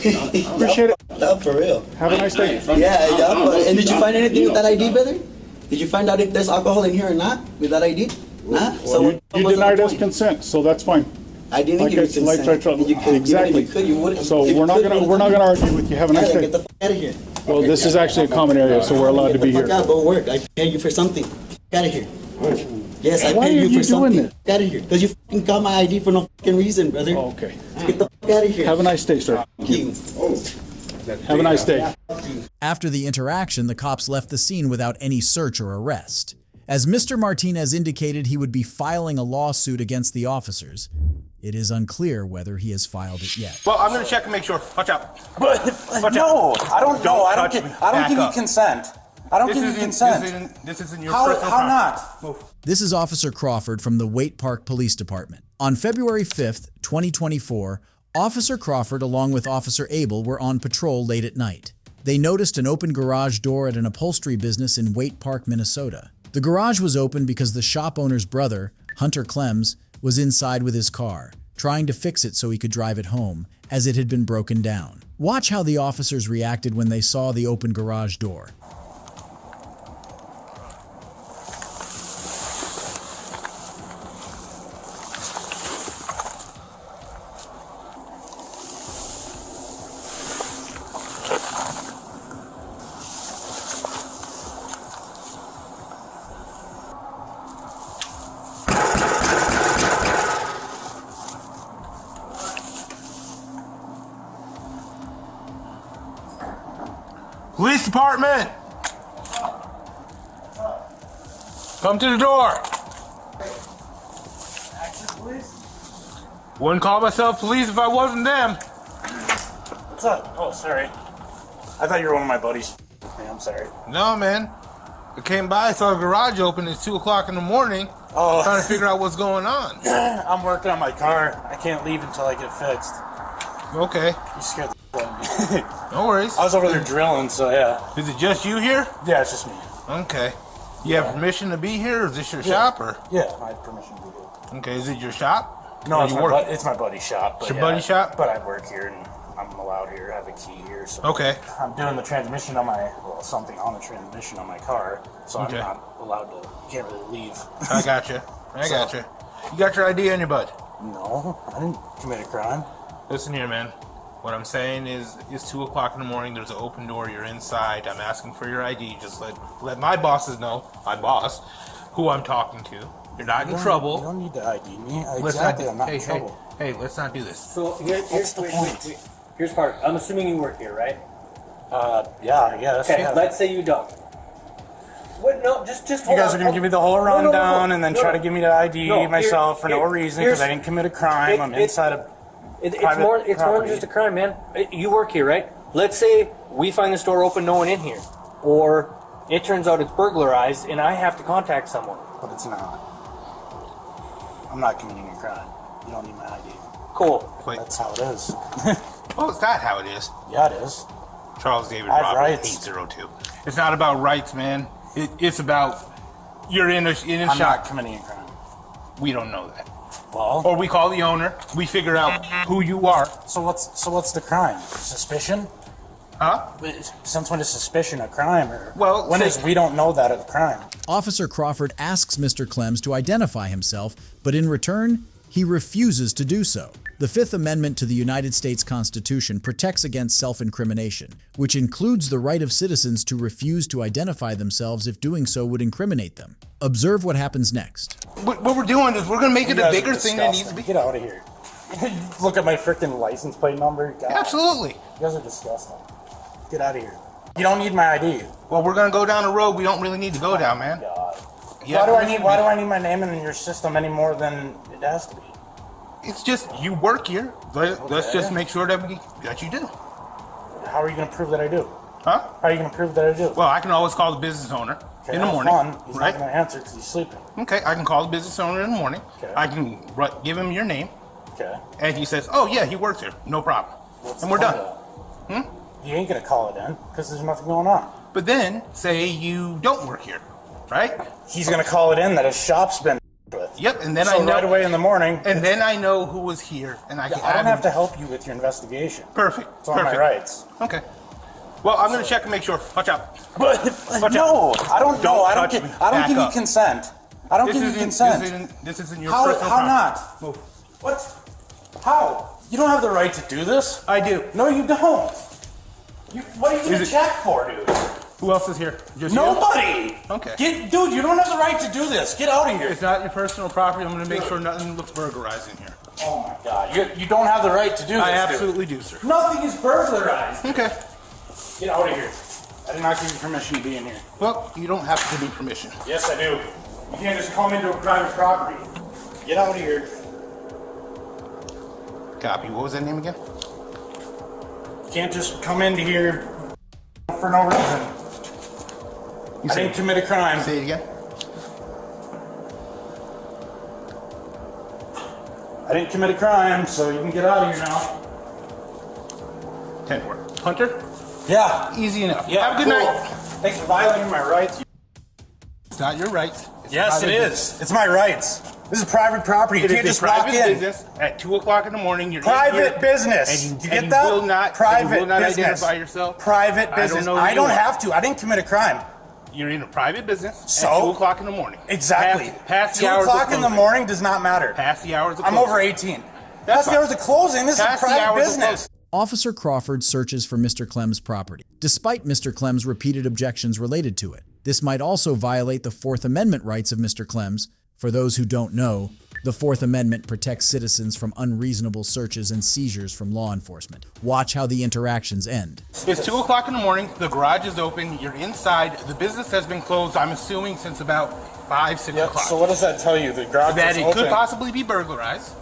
Appreciate it. Up for real. Have a nice day. Yeah, yeah. And did you find anything with that ID, brother? Did you find out if there's alcohol in here or not with that ID? Nah. So You what was the denied us point? consent, so that's fine. I didn't Like give you I- like I consent. tried- You could- exactly. Even if you could, you wouldn't. So If you we're not could, you gonna argue with you. Have a nice Yeah, day. get the f out of here. Well, this is actually a common area, so we're allowed to be Get here. the fuck out, go work. I paid you for something. Get out of here. Yes, I Why paid are you you for doing something. this? Get out of here. Because you fucking got my ID for no fucking reason, brother. Okay. Get the fuck out of here. Have a nice day, sir. Thank you. Have a nice day. After the interaction, the cops left the scene without any search or arrest. As Mr. Martinez indicated he would be filing a lawsuit against the officers, it is unclear whether he has filed it yet. Well, I'm gonna check and make sure. Watch out. No, I don't know. I don't touch give. me. I don't Back give you up. consent. I don't give you consent. This isn't your How personal how property. not? This is Officer Crawford from the Waite Park Police Department. On February 5th, 2024, Officer Crawford along with Officer Abel were on patrol late at night. They noticed an open garage door at an upholstery business in Waite Park, Minnesota. The garage was open because the shop owner's brother, Hunter Clems, was inside with his car, trying to fix it so he could drive it home, as it had been broken down. Watch how the officers reacted when they saw the open garage door. Police department! Come to the door! Wouldn't call myself police if I wasn't them. What's up? Oh, sorry. I thought you were one of my buddies. Yeah, I'm sorry. No, man. I came by, saw the garage open. It's 2 o'clock in the morning. Oh. Trying to figure out what's going on. I'm working on my car. I can't leave until I get fixed. Okay. You scared the shit out of me. No worries. I was over there drilling, so yeah. Is it just you here? Yeah, it's just me. Okay. You have permission to be here, or is this your shop, or? Yeah, I have permission to be here. Okay, is it your shop? No, Or it's you my, work? it's my buddy's shop. It's your buddy's shop? But I work here and I'm allowed here. I have a key here. So Okay. I'm doing the transmission on my, something on the transmission on my car. So Okay. I'm not allowed to, can't really leave. I gotcha. I So- gotcha. You got your ID on your butt? No, I didn't commit a crime. Listen here, man. What I'm saying is, it's 2 o'clock in the morning. There's an open door. You're inside. I'm asking for your ID. Just let my bosses know, my boss, who I'm talking to. You're not in trouble. You don't need to ID me. Let's Exactly, not, I'm not hey, in trouble. Hey, let's not do this. So here's the point. Here's part. I'm assuming you work here, right? Yeah, I guess. Okay, yeah. let's say you don't. What? No, just You hold guys on. are going to give me the whole rundown and then No, try to give me the ID no, myself for no here- reason here's- because I didn't commit a crime. I'm inside of It's private more than property. just a crime, man. You work here, right? Let's say we find the store open, no one in here. Or it turns out it's burglarized and I have to contact someone. But it's not. I'm not committing a crime. You don't need my ID. Cool. That's how it is. Oh, is that how it is? Yeah, it is. Charles David I have Robert, rights. 802. It's not about rights, man. It's about you're in a I'm shop. not committing a crime. We don't know that. Well, or we call the owner. We figure out who you are. So what's the crime? Suspicion? Huh? Since when is suspicion a crime? Or well, when is we don't know that a crime? Officer Crawford asks Mr. Clems to identify himself, but in return, he refuses to do so. The Fifth Amendment to the United States Constitution protects against self-incrimination, which includes the right of citizens to refuse to identify themselves if doing so would incriminate them. Observe what happens next. What we're doing is we're going to make it a bigger thing that needs to be. Get out of here. Look at my freaking license plate number. God. Absolutely. You guys are disgusting. Get out of here. You don't need my ID. Well, we're going to go down a road we don't really need to go down, man. God. Yeah, Why do I need my name in your system any more than it has to be? It's just you work here. Let's just make sure that you do. How are you going to prove that I do? Huh? How are you going to prove that I do? Well, I can always call the business owner in the morning. He's right? not going to answer because he's sleeping. Okay, I can call the business owner in the morning. Okay. I can give him your name. Okay. And he says, "Oh yeah, he works here. No problem." And we're done. You ain't going to call it in because there's nothing going on. But then, say you don't work here, right? He's going to call it in that his shop's been with. Yep, and then so I know right away in the morning. And then I know who was here, and I don't have to help you with your investigation. Perfect. It's on my rights. Okay. Well, I'm going to check and make sure. Watch out. No, I don't know. I don't give you consent. I don't give you consent. This isn't your How personal not? Move. What? How? You don't have the right to do this. I do. No, you don't. What are you going to check for, dude? Who else is here? Just Nobody. You? Okay. Dude, you don't have the right to do this. Get out of here. It's not your personal property. I'm going to make sure nothing looks burglarized in here. Oh my God. You don't have the right to do this. I absolutely do, sir. Nothing is burglarized. Okay. Get out of here. I did not give you permission to be in here. Well, you don't have to give me permission. Yes, I do. You can't just come into a private property. Get out of here. Copy. What was that name again? You can't just come into here for no reason. I didn't commit a crime. Say it again. I didn't commit a crime, so you can get out of here now. 10-4. Hunter? Yeah. Easy enough. Yeah, have a good night. Thanks for violating my rights. It's not your rights. Yes, it is. It's my rights. This is private property. You can't just walk in. Business at 2 o'clock in the morning. You're private business. And you get that? Will not, private you will not business. identify yourself. Private business. I don't have to. I didn't commit a crime. You're in a private business so? at 2 o'clock in the morning. Exactly. Past the 2 hours o'clock in the morning does not matter. Past the hours of I'm closing. over 18. Past the hours of closing. This is a private business. Officer Crawford searches for Mr. Clem's property, despite Mr. Clem's repeated objections related to it. This might also violate the Fourth Amendment rights of Mr. Clem's. For those who don't know, the Fourth Amendment protects citizens from unreasonable searches and seizures from law enforcement. Watch how the interactions end. It's 2 o'clock in the morning, the garage is open, you're inside, the business has been closed, I'm assuming since about 5, 6 o'clock. So what does that tell you? The garage that is it open. could possibly be burglarized.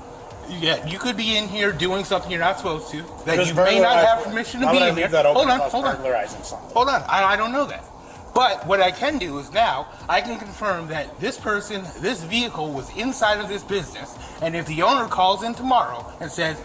Yeah, you could be in here doing something you're not supposed to. That Because you may not have permission to why be would I in leave here. that open Hold on. burglarizing something? Hold on, I don't know that. But what I can do is now, I can confirm that this person, this vehicle was inside of this business, and if the owner calls in tomorrow and says,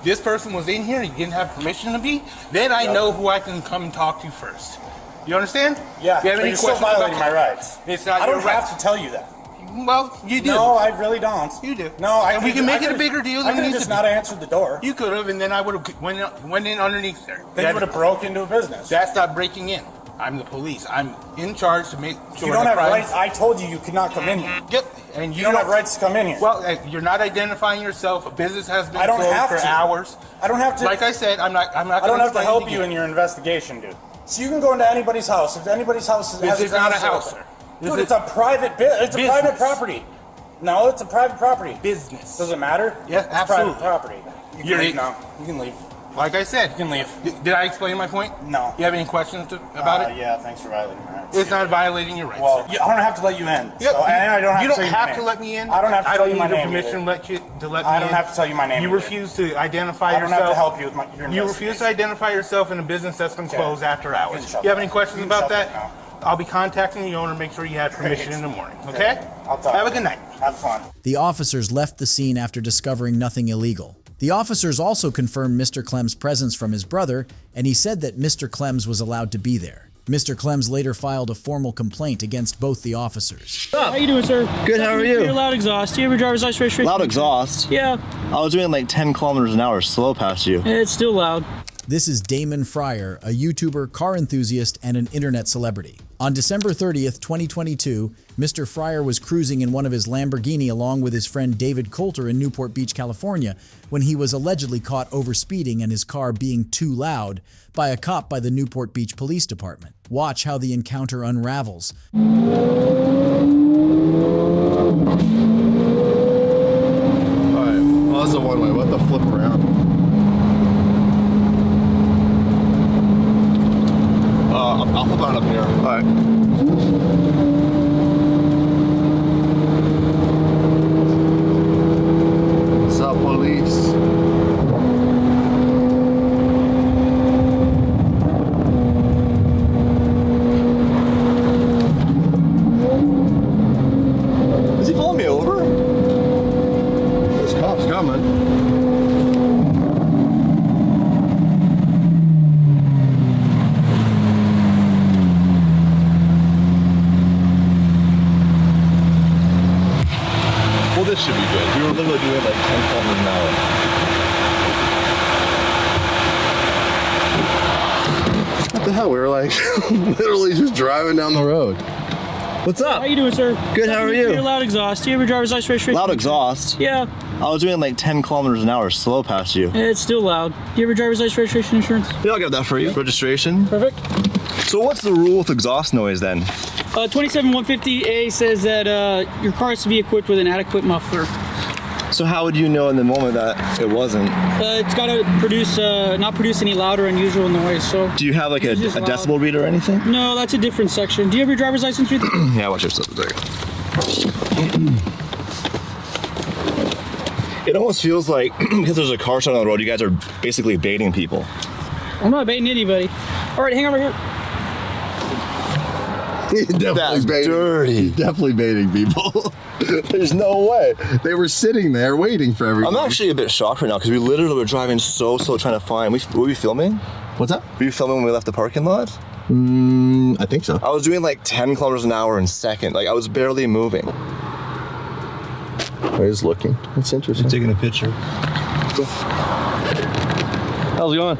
this person was in here and you didn't have permission to be, then I know who I can come and talk to first. You understand? Yeah, you have but any you're still questions violating about my rights. It's not I your don't rights. have to tell you that. Well, you do. No, I really don't. You do. No, and we can make it a bigger deal I than could it have needs just to be. not answered the door. You could have, and then I would have went in underneath there. Then you would have broke into a business. That's not breaking in. I'm the police. I'm in charge to make sure You don't the have crime- rights. I told you could not come in here. Yep, and You don't have rights to come in here. Well, you're not identifying yourself. A business has been I don't closed have for to. hours. I don't have to. Like I said, I'm not. I don't gonna have to explain help it you again. in your investigation, dude. So you can go into anybody's house. If anybody's house has This is not a house, open. sir. Dude, it's a private It's a private property. No, it's a private property. Business. Does it matter? Yeah, it's absolutely. private property. You can leave now. You can leave. Like I said, You can leave. Did I explain my point? No. You have any questions about it? Yeah, thanks for violating my rights. It's not violating your rights. Well, I don't have to let you in. Yep. So, and I don't have You to don't tell have my to name. let me in. I don't have to tell you my I don't name. need your permission to let me in. I don't have to tell you my name. You either. refuse to identify I don't yourself. have to help you with your You refuse to identify yourself in a business that's been closed after hours. shut You have that any down. questions You can about shut that? that I'll be contacting the owner. Make sure you have permission in the morning. Okay? I'll talk. Have a good night. Have fun. The officers left the scene after discovering nothing illegal. The officers also confirmed Mr. Clem's presence from his brother, and he said that Mr. Clems was allowed to be there. Mr. Clems later filed a formal complaint against both the officers. How you doing, sir? Good, how are you? You're loud exhaust. Do you have your driver's license registration? Loud exhaust? Yeah. I was doing like 10 kilometers an hour slow past you. It's still loud. This is Damon Fryer, a YouTuber, car enthusiast, and an internet celebrity. On December 30th, 2022, Mr. Fryer was cruising in one of his Lamborghini along with his friend David Coulter in Newport Beach, California, when he was allegedly caught overspeeding and his car being too loud by a cop by the Newport Beach Police Department. Watch how the encounter unravels. Alright, well, that's a one-way. What the flip around? I'll flip out up here. Alright. What's up, police? Is he pulling me over? This cop's coming. Well, this should be good. We were literally doing like 10 kilometers an hour. What the hell? We were like literally just driving down the road. What's up? How you doing, sir? Good, how are you? You're loud exhaust. Do you have your driver's license registration? Loud exhaust? Yeah. I was doing like 10 kilometers an hour slow past you. It's still loud. Do you have your driver's license registration insurance? Yeah, I'll get that for you. Registration? Perfect. So what's the rule with exhaust noise then? 27150A says that your car has to be equipped with an adequate muffler. So how would you know in the moment that it wasn't? It's got to produce, not produce any loud or unusual noise. So. Do you have like a It's just loud. decibel reader or anything? No, that's a different section. Do you have your driver's license with you? Yeah, watch yourself. There you go. It almost feels like, because there's a car shot on the road, you guys are basically baiting people. I'm not baiting anybody. All right, hang over here. That's dirty. He's definitely baiting people. There's no way. They were sitting there waiting for everyone. I'm actually a bit shocked right now because we literally were driving so slow trying to find. Were we filming? What's that? Were you filming when we left the parking lot? I think so. I was doing like 10 kilometers an hour in second. Like I was barely moving. He's looking. That's interesting. I'm taking a picture. How's it going?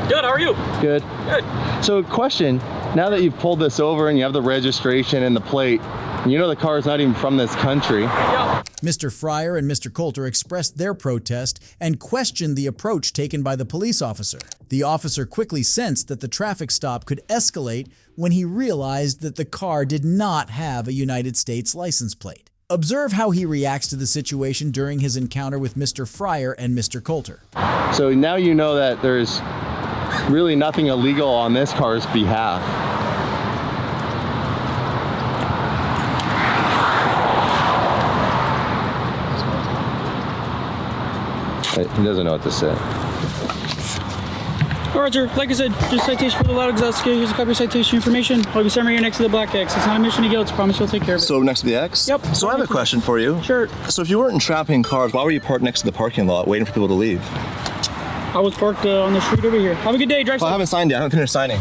Good, how are you? Good. Good. So question, now that you've pulled this over and you have the registration and the plate, you know the car is not even from this country. Yeah. Mr. Fryer and Mr. Coulter expressed their protest and questioned the approach taken by the police officer. The officer quickly sensed that the traffic stop could escalate when he realized that the car did not have a United States license plate. Observe how he reacts to the situation during his encounter with Mr. Fryer and Mr. Coulter. So now you know that there's really nothing illegal on this car's behalf. He doesn't know what to say. All right, sir. Like I said, just citation for the loud exhaust. Here's a copy of citation information. I'll be sent right here next to the black X. It's not a mission to guilt. It's a promise you'll take care of it. So next to the X? Yep. So I have a question for you. Sure. So if you weren't trapping cars, why were you parked next to the parking lot waiting for people to leave? I was parked on the street over here. Have a good day. Drive Well, I safe. haven't signed yet. I haven't finished signing.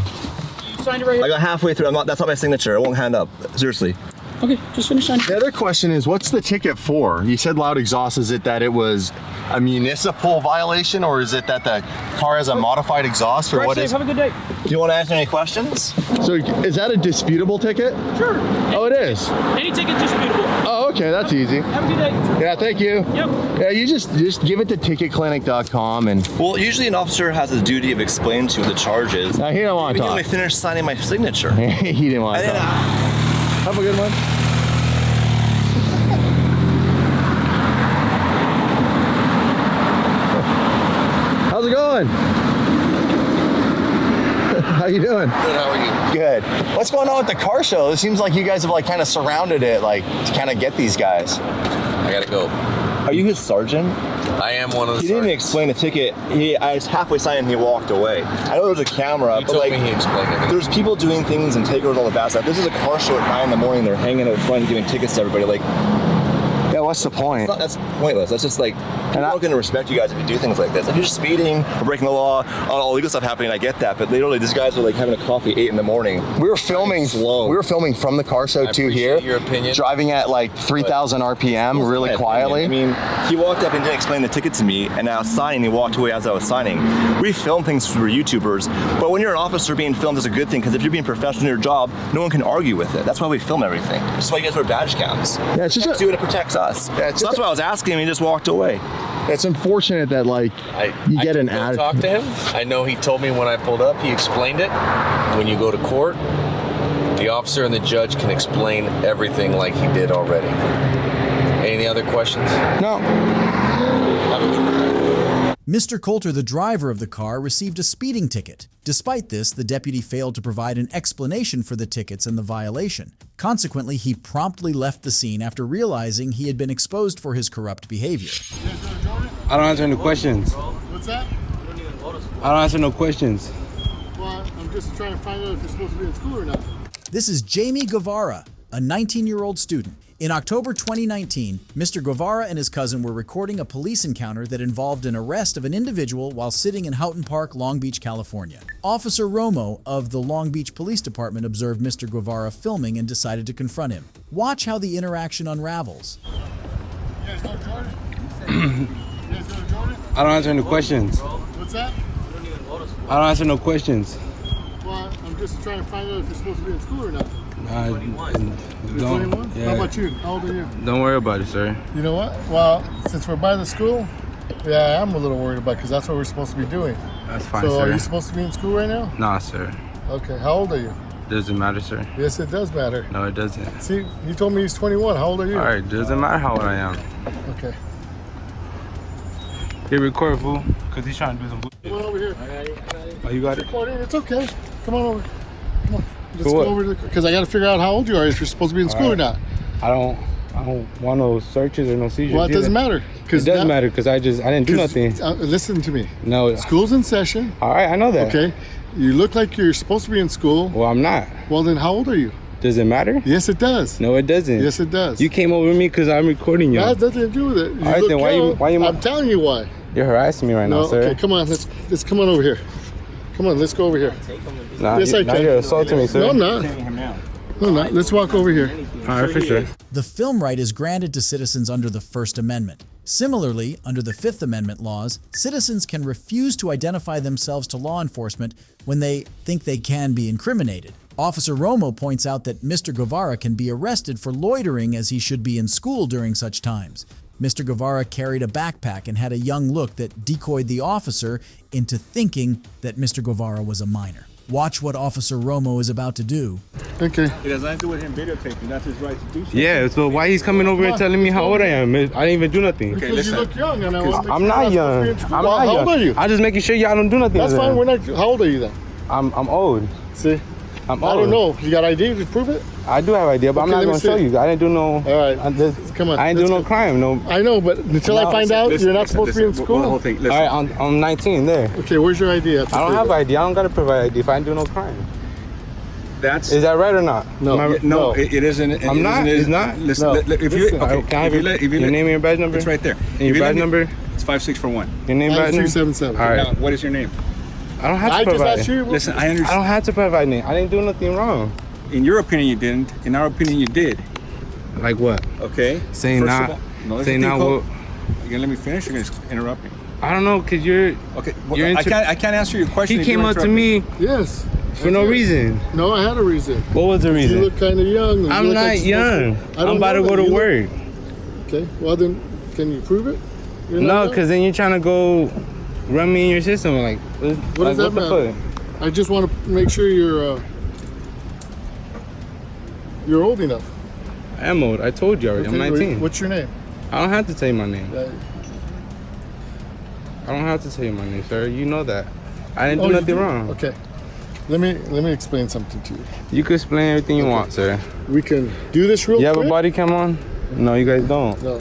You signed it right here. I got halfway through. That's not my signature. I won't hand up. Seriously. Okay, just finish signing. The other question is, what's the ticket for? You said loud exhaust. Is it that it was a municipal violation, or is it that the car has a modified exhaust, or Drive what safe. is? Have a good day. Do you want to answer any questions? So is that a disputable ticket? Sure. Oh, it is. Any ticket's disputable. Oh, okay, that's easy. Have a good day. Yeah, thank you. Yep. Yeah, you just give it to ticketclinic.com and. Well, usually an officer has a duty of explaining to you the charges. He didn't want to He talk. only finished signing my signature. He didn't want to talk. Have a good one. How's it going? How you doing? Good, how are you? Good. What's going on with the car show? It seems like you guys have like kind of surrounded it, like to kind of get these guys. I gotta go. Are you his sergeant? I am one of the He didn't even explain the ticket. I was halfway signing, he walked away. I know there's a camera, but like, he explained everything. There's people doing things and takeovers, all the bad stuff. This is a car show at 9 in the morning. They're hanging out front, giving tickets to everybody. Like, yeah, what's the point? That's pointless. That's just like, I'm not going to respect you guys if you do things like this. If you're speeding or breaking the law, all legal stuff happening, I get that. But literally, these guys are like having a coffee at 8 in the morning. We were filming slow. We were filming from the car show too here. Your opinion. Driving at like 3,000 RPM, really quietly. I mean, he walked up and didn't explain the ticket to me, and I was signing. He walked away as I was signing. We film things for YouTubers, but when you're an officer, being filmed is a good thing because if you're being professional in your job, no one can argue with it. That's why we film everything. That's why you guys wear badge cams. Yeah, it's just it protects us. Yeah, so that's why I was asking him. He just walked away. It's unfortunate that like you get an ad. Talk to him. I know he told me when I pulled up. He explained it. When you go to court, the officer and the judge can explain everything like he did already. Any other questions? No. Mr. Coulter, the driver of the car, received a speeding ticket. Despite this, the deputy failed to provide an explanation for the tickets and the violation. Consequently, he promptly left the scene after realizing he had been exposed for his corrupt behavior. I don't answer any questions. What's that? I don't answer no questions. Well, I'm just trying to find out if you're supposed to be in school or not. This is Jamie Guevarra, a 19-year-old student. In October 2019, Mr. Guevarra and his cousin were recording a police encounter that involved an arrest of an individual while sitting in Houghton Park, Long Beach, California. Officer Romo of the Long Beach Police Department observed Mr. Guevarra filming and decided to confront him. Watch how the interaction unravels. You guys go to Jordan? You guys go to Jordan? I don't answer any questions. What's that? I don't answer no questions. Well, I'm just trying to find out if you're supposed to be in school or not. You're 21? Yeah. How about you? How old are you? Don't worry about it, sir. You know what? Well, since we're by the school, yeah, I'm a little worried about it because that's what we're supposed to be doing. That's fine, so sir. are you supposed to be in school right now? Nah, sir. Okay, how old are you? Doesn't matter, sir. Yes, it does matter. No, it doesn't. See, he told me he's 21. How old are you? All right, doesn't matter how old I am. Okay. Here, record, fool, because he's trying to do some bullshit. Come on over here. Oh, you got it? Recording. It's okay. Come on over. Come on. Let's For go what? over to because I got to figure out how old you are if you're supposed to be in school or not. I don't want no searches or no seizures. Well, it doesn't either. matter. It does matter because I didn't do nothing. Listen to me. No. School's in session. All right, I know that. Okay. You look like you're supposed to be in school. Well, I'm not. Well, then how old are you? Does it matter? Yes, it does. No, it doesn't. Yes, it does. You came over me because I'm recording you. That has nothing to do with it. You All right, look then why you? I'm telling you why. You're harassing me right now, sir. Okay, come on. Let's come on over here. Come on, let's go over here. Nah, yes, I now can. you're assaulting me, sir. No, I'm not. No, I'm not. Let's walk over here. All right, for sure. The film right is granted to citizens under the First Amendment. Similarly, under the Fifth Amendment laws, citizens can refuse to identify themselves to law enforcement when they think they can be incriminated. Officer Romo points out that Mr. Guevarra can be arrested for loitering as he should be in school during such times. Mr. Guevarra carried a backpack and had a young look that decoyed the officer into thinking that Mr. Guevarra was a minor. Watch what Officer Romo is about to do. Okay. It has nothing to do with him videotaping. That's his right to do so. Yeah, so why he's coming over and telling me how old I am? I didn't even do nothing. Because you look young, and I want to make I'm sure not you're young. supposed to be in school. I'm Well, not how young. old are you? I'm just making sure y'all don't do nothing. That's fine. We're not. How old are you then? I'm old. See? I'm I old. don't know. You got ID to prove it? I do have idea, but Okay, I'm not let me going to show see. you. I didn't do no. All right. Come on. I didn't do no crime. No. I know, but until I find out you're not supposed to be in school. All right, I'm 19 there. Okay, where's your ID? I don't have ID. I don't got to provide ID if I didn't do no crime. Is that right or not? No. No, it isn't. I'm not. It's not. Listen, if you okay, can I have your name and your badge number? It's right there. And your badge number? It's 5641. Your name, badge number? 5377. All right. Now, what is your name? I don't have to I just provide. asked you. Listen, I understand. I don't have to provide name. I didn't do nothing wrong. In your opinion, you didn't. In our opinion, you did. Like what? Okay. Saying First not. of all, no, saying not what? You gonna let me finish? You're gonna interrupt me. I don't know, cause you're. Okay. Well, you're I can't answer your question. He if you came up to interrupt me Yes. for no reason. No, I had a reason. What was the reason? You look kind of young. You I'm look not like you're young. supposed to- I I'm don't about to know go that. to You work. Okay. Well, then, can you prove it? You're not No, young? because then you're trying to go run me in your system. Like, What does that matter? I just want to make sure you're old enough. I am old. I told you already. Okay, I'm 19. What's your name? I don't have to tell you my name. Uh, I don't have to tell you my name, sir. You know that. I didn't Oh, do you nothing do? wrong. Okay. Let me explain something to you. You can explain everything you want, sir. We can do this real quick. quick. You have a body cam on? No, you guys don't. No.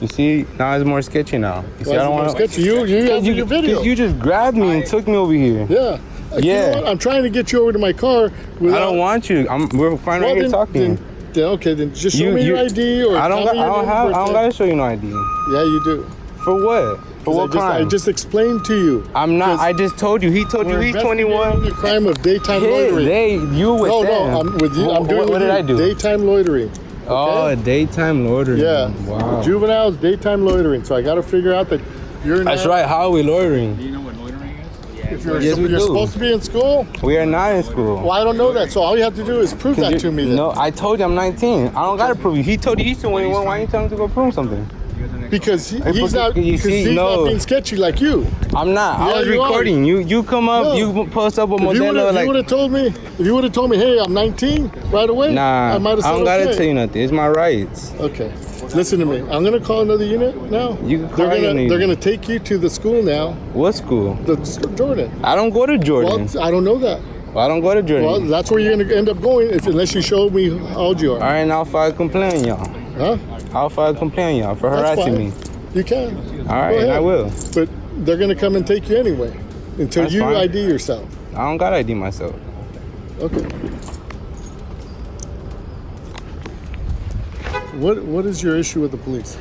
You see, now it's more sketchy now. You see, Why I don't want to sketchy. You have your video. You just grabbed me and took me over here. Yeah. You know what? I'm trying to get you over to my car. I don't want you. We're fine right here talking. Okay, then just show me your ID or I don't gotta show you no ID. Yeah, you do. For what? For what crime? I just explained to you. I'm not. I just told you. He told you he's 21. The crime of daytime loitering. You with them. No, I'm with you. I'm doing what did I do? Daytime loitering. Okay? Oh, daytime loitering. Yeah. Wow. Juveniles, daytime loitering. So I got to figure out that you're not. That's right. How are we loitering? Do you know what loitering is? If you're supposed to be in school? We are not in school. Well, I don't know that. So all you have to do is prove that to me then. No, I told you I'm 19. I don't got to prove you. He told you he's 21. Why are you telling him to go prove something? Because he's not being sketchy like you. I'm not. I was recording. You come up, you post up a Modelo. If you would have told me, hey, I'm 19 right away, nah, I might have said I don't gotta tell you nothing. It's my rights. Okay. Listen to me. I'm gonna call another unit now. You can call They're gonna take you to the school now. What school? Jordan. I don't go to Jordan. Well, I don't know that. Well, I don't go to Jordan. Well, that's where you're gonna end up going unless you show me how old you are. All right, now I'll file a complaint on y'all. Huh? I'll file a complaint on y'all for harassing me. You can. All right, and I will. But they're gonna come and take you anyway until you ID yourself. I don't got to ID myself. Okay. What is your issue with the police?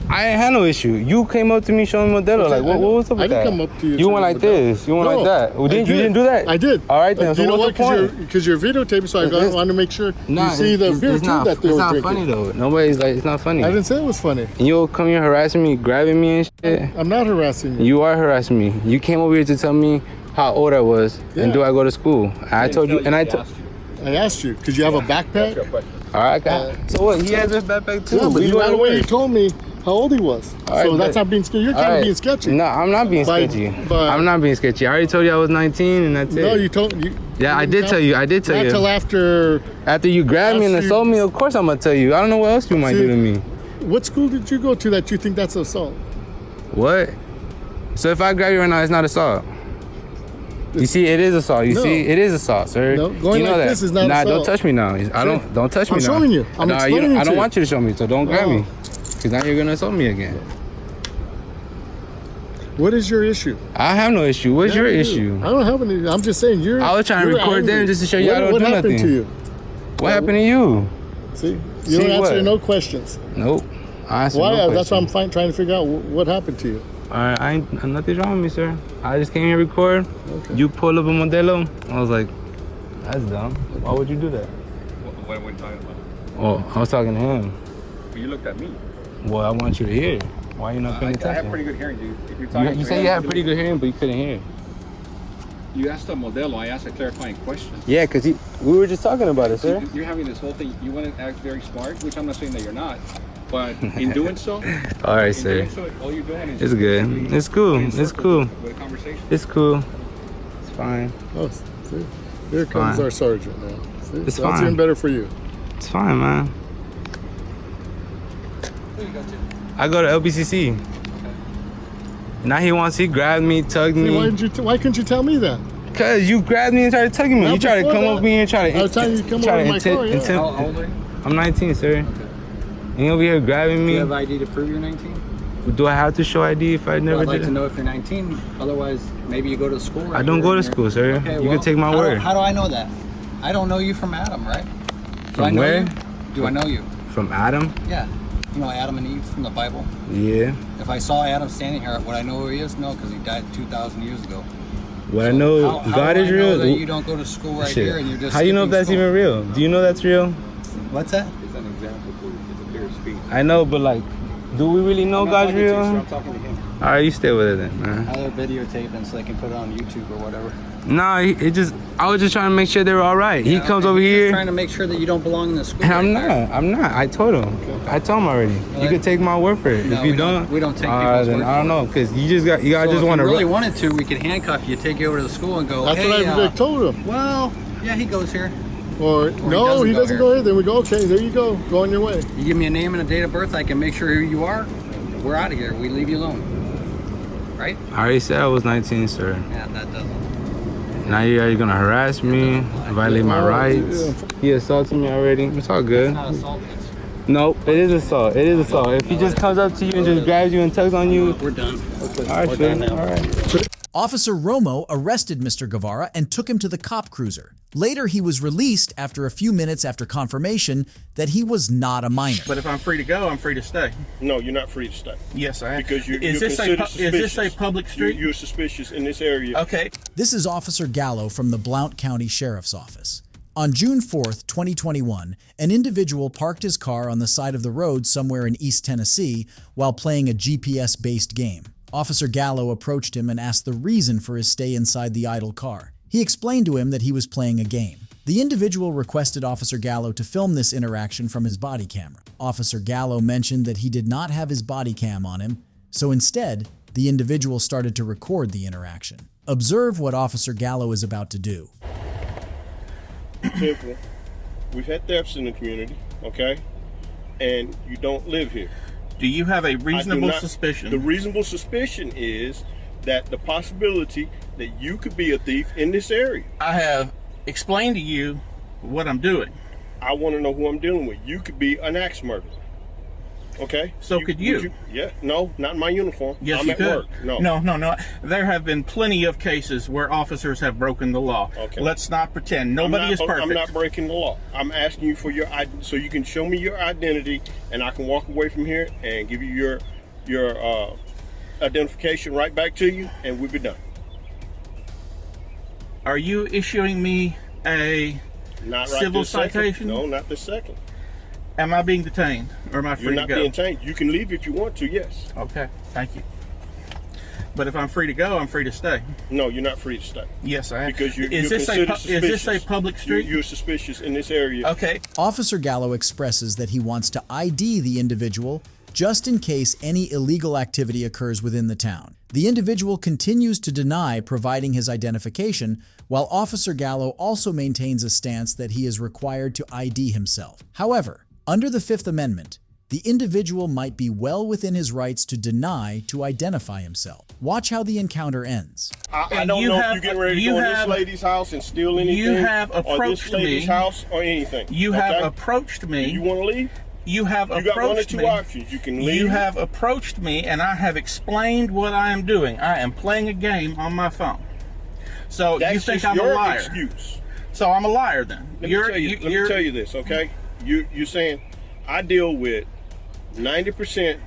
I ain't had no issue. You came up to me showing Modelo. Okay, like, what was up with that? I didn't come up to you. You went like this. You went like that. Well, you didn't do that? I did. All right, then. So you know what's what? the point? Because you're videotaping, so I wanted to make sure you see the beer too that they were drinking. It's not funny, though. Nobody's like, it's not funny. I didn't say it was funny. And you'll come here harassing me, grabbing me and shit. I'm not harassing you. You are harassing me. You came over here to tell me how old I was and do I go to school. I told you, and I asked you, because you have a backpack? All right, so what? He has a backpack too. Yeah, but you right away told me how old he was. Right, so that's not being sketchy. You're kind of being sketchy. No, I'm not being sketchy. I'm not being sketchy. I already told you I was 19 and that's it. No, you told me. Yeah, I did tell you. I did tell you. Not till after. After you grabbed me and assaulted me, of course I'm going to tell you. I don't know what else you might do to me. What school did you go to that you think that's assault? What? So if I grab you right now, it's not assault. You see, it is assault. You see, it is assault, sir. No, going you know like that. this is not nah, assault. don't touch me now. Don't touch me now. I'm showing you. I'm explaining I don't want you to show me, so don't grab me. Because now you're going to assault me again. What is your issue? I have no issue. What's your issue? I don't have any. I'm just saying I was trying to record them just to show you I don't do nothing. What happened to you? What happened to you? See? You don't answer no questions. Nope. I answer no questions. That's why I'm trying to figure out what happened to you. Alright, nothing's wrong with me, sir. I just came here to record. Okay. You pull up a Modelo. I was like, that's dumb. Why would you do that? What were you talking about? Oh, I was talking to him. Well, you looked at me. Well, I want you to hear. Why are you not paying attention? I have pretty good hearing, dude. If you're talking you say you have pretty good hearing, but you couldn't hear. You asked a Modelo. I asked a clarifying question. Yeah, because we were just talking about it, sir. You're having this whole thing. You want to act very smart, which I'm not saying that you're not. But in doing so, all right, sir. All you're doing is it's good. It's cool. It's cool. With a conversation. It's cool. It's fine. Oh, see, here comes our sergeant now. See? It's That's fine. even better for you. It's fine, man. Who you go to? I go to LBCC. Now he grabbed me, tugged me. Why couldn't you tell me that? Because you grabbed me and started tugging me. You tried to come over me and try to. I was telling you to come over my car. Yeah. How old are you? I'm 19, sir. Okay. And you over here grabbing me. Do you have ID to prove you're 19? Do I have to show ID if I never did? I'd like to know if you're 19. Otherwise, maybe you go to school. Right I don't go to school, sir. Okay, you can take my word. How do I know that? I don't know you from Adam, right? From where? Do I know you? From Adam? Yeah. You know Adam and Eve from the Bible? Yeah. If I saw Adam standing here, would I know who he is? No, because he died 2,000 years ago. What I know, God is real. That you don't go to school right here and you're just. How you know if that's even real? Do you know that's real? What's that? It's an example. It's a clear speech. I know, but like, do we really know God's real? I'm talking to him. All right, you stay with it then, man. How they're videotaping so they can put it on YouTube or whatever. Nah, I was just trying to make sure they were all right. Yeah, he comes over here. Trying to make sure that you don't belong in the school. And I'm not. I told him. I told him already. You can take my word for it. No, if you don't, we don't take people's word for it. I don't know, because you guys just want to. If you really wanted to, we could handcuff you, take you over to the school, and go. That's hey, what I told him. Well, yeah, he goes here. Or no, he doesn't go here. Then we go. Okay, there you go. Go on your way. You give me a name and a date of birth, I can make sure who you are. We're out of here. We leave you alone. Right? I already said I was 19, sir. Yeah, that doesn't. Now you're gonna harass me, violate my rights. He assaulted me already. It's all good. Nope, it is assault. It is assault. If he just comes up to you and just grabs you and tugs on you, we're done. Okay. All right, we're done now. All right. Officer Romo arrested Mr. Guevarra and took him to the cop cruiser. Later, he was released after a few minutes after confirmation that he was not a minor. But if I'm free to go, I'm free to stay. No, you're not free to stay. Yes, I am. Because you're is this a public street? You're suspicious in this area. Okay. This is Officer Gallo from the Blount County Sheriff's Office. On June 4th, 2021, an individual parked his car on the side of the road somewhere in East Tennessee while playing a GPS-based game. Officer Gallo approached him and asked the reason for his stay inside the idle car. He explained to him that he was playing a game. The individual requested Officer Gallo to film this interaction from his body camera. Officer Gallo mentioned that he did not have his body cam on him, so instead, the individual started to record the interaction. Observe what Officer Gallo is about to do. Simple. We've had thefts in the community, okay? And you don't live here. Do you have a reasonable suspicion? The reasonable suspicion is that the possibility that you could be a thief in this area. I have explained to you what I'm doing. I want to know who I'm dealing with. You could be an axe murderer. Okay? So could you? Yeah. No, not in my uniform. Yes, I'm you at could. work. No. No. There have been plenty of cases where officers have broken the law. Okay. Let's not pretend. Nobody is perfect. I'm not breaking the law. I'm asking you for your so you can show me your identity, and I can walk away from here and give you your identification right back to you, and we'll be done. Are you issuing me a civil citation? No, not this second. Am I being detained, or am I free to go? You're not being detained. You can leave if you want to, yes. Okay, thank you. But if I'm free to go, I'm free to stay. No, you're not free to stay. Yes, I am. Because you're is this a public street? You're suspicious in this area. Okay. Officer Gallo expresses that he wants to ID the individual just in case any illegal activity occurs within the town. The individual continues to deny providing his identification, while Officer Gallo also maintains a stance that he is required to ID himself. However, under the Fifth Amendment, the individual might be well within his rights to deny to identify himself. Watch how the encounter ends. I don't know if you're getting ready to go in this lady's house and steal anything. You have approached or this lady's house or anything. You have approached me. You want to leave? You have approached me. You got one or two options. You can leave. You have approached me, and I have explained what I am doing. I am playing a game on my phone. So that's you think just I'm your a liar? Excuse. So I'm a liar then. Let me tell you this, okay? You're saying I deal with 90%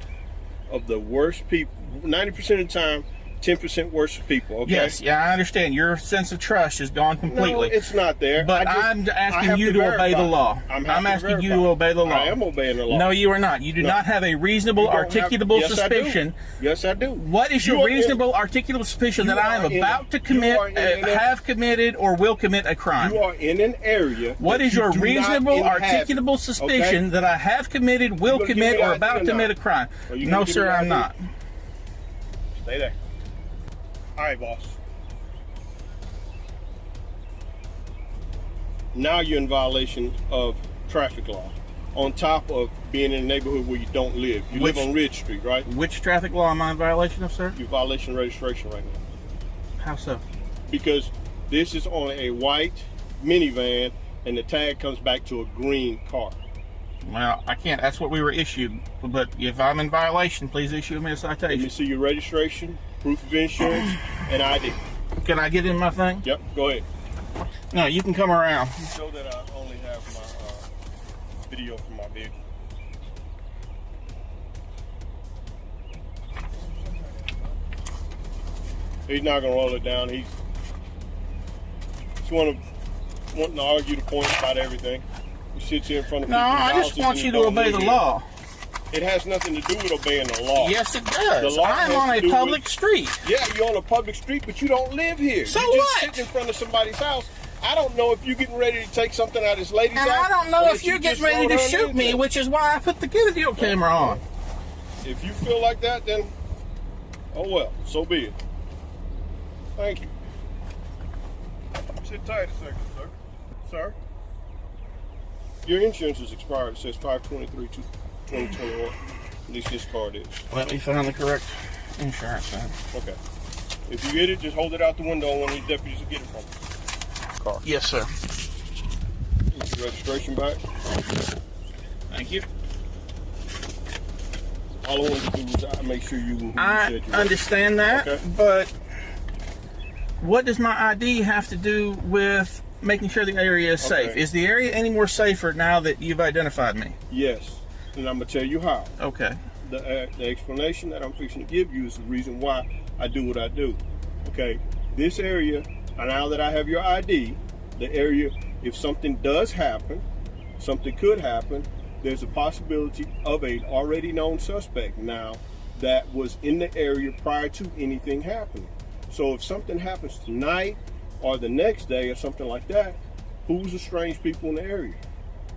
of the worst people. 90% of the time, 10% worse people, okay? Yes, yeah, I understand. Your sense of trust is gone completely. No, it's not there. But I'm asking you to obey the law. I'm asking you to obey the law. I am obeying the law. No, you are not. You do not have a reasonable, articulable suspicion. Yes, I do. What is your reasonable, articulable suspicion that I am about to commit, have committed, or will commit a crime? You are in an area. What is your reasonable, articulable suspicion that I have committed, will commit, or about to commit a crime? No, sir, I'm not. Stay there. All right, boss. Now you're in violation of traffic law, on top of being in a neighborhood where you don't live. You live on Ridge Street, right? Which traffic law am I in violation of, sir? You're violation registration right now. How so? Because this is on a white minivan, and the tag comes back to a green car. Well, I can't. That's what we were issued. But if I'm in violation, please issue me a citation. Let me see your registration, proof of insurance, and ID. Can I get in my thing? Yep, go ahead. No, you can come around. Show that I only have my video from my vehicle. He's not gonna roll it down. He's wanting to argue the point about everything. He sits here in front of No, I just want you to obey the law. It has nothing to do with obeying the law. Yes, it does. I'm on a public street. Yeah, you're on a public street, but you don't live here. So you're what? Just sitting in front of somebody's house. I don't know if you're getting ready to take something out of this lady's house. And I don't know if you're getting ready to shoot me, which is why I put the video camera on. If you feel like that, then, oh well, so be it. Thank you. Sit tight a second, sir. Sir? Your insurance is expired. It says 5/23/2021. At least this card is. Let me find the correct insurance then. Okay. If you get it, just hold it out the window and one of these deputies will get it from you. car. Yes, sir. Get your registration back. Thank you. All I want to do is make sure you. I understand that, okay. But what does my ID have to do with making sure the area is safe? Okay. Is the area any more safer now that you've identified me? Yes, and I'm gonna tell you how. Okay. The explanation that I'm fixing to give you is the reason why I do what I do. Okay, this area, now that I have your ID, the area, if something does happen, something could happen, there's a possibility of a already known suspect now that was in the area prior to anything happening. So if something happens tonight or the next day or something like that, who's the strange people in the area?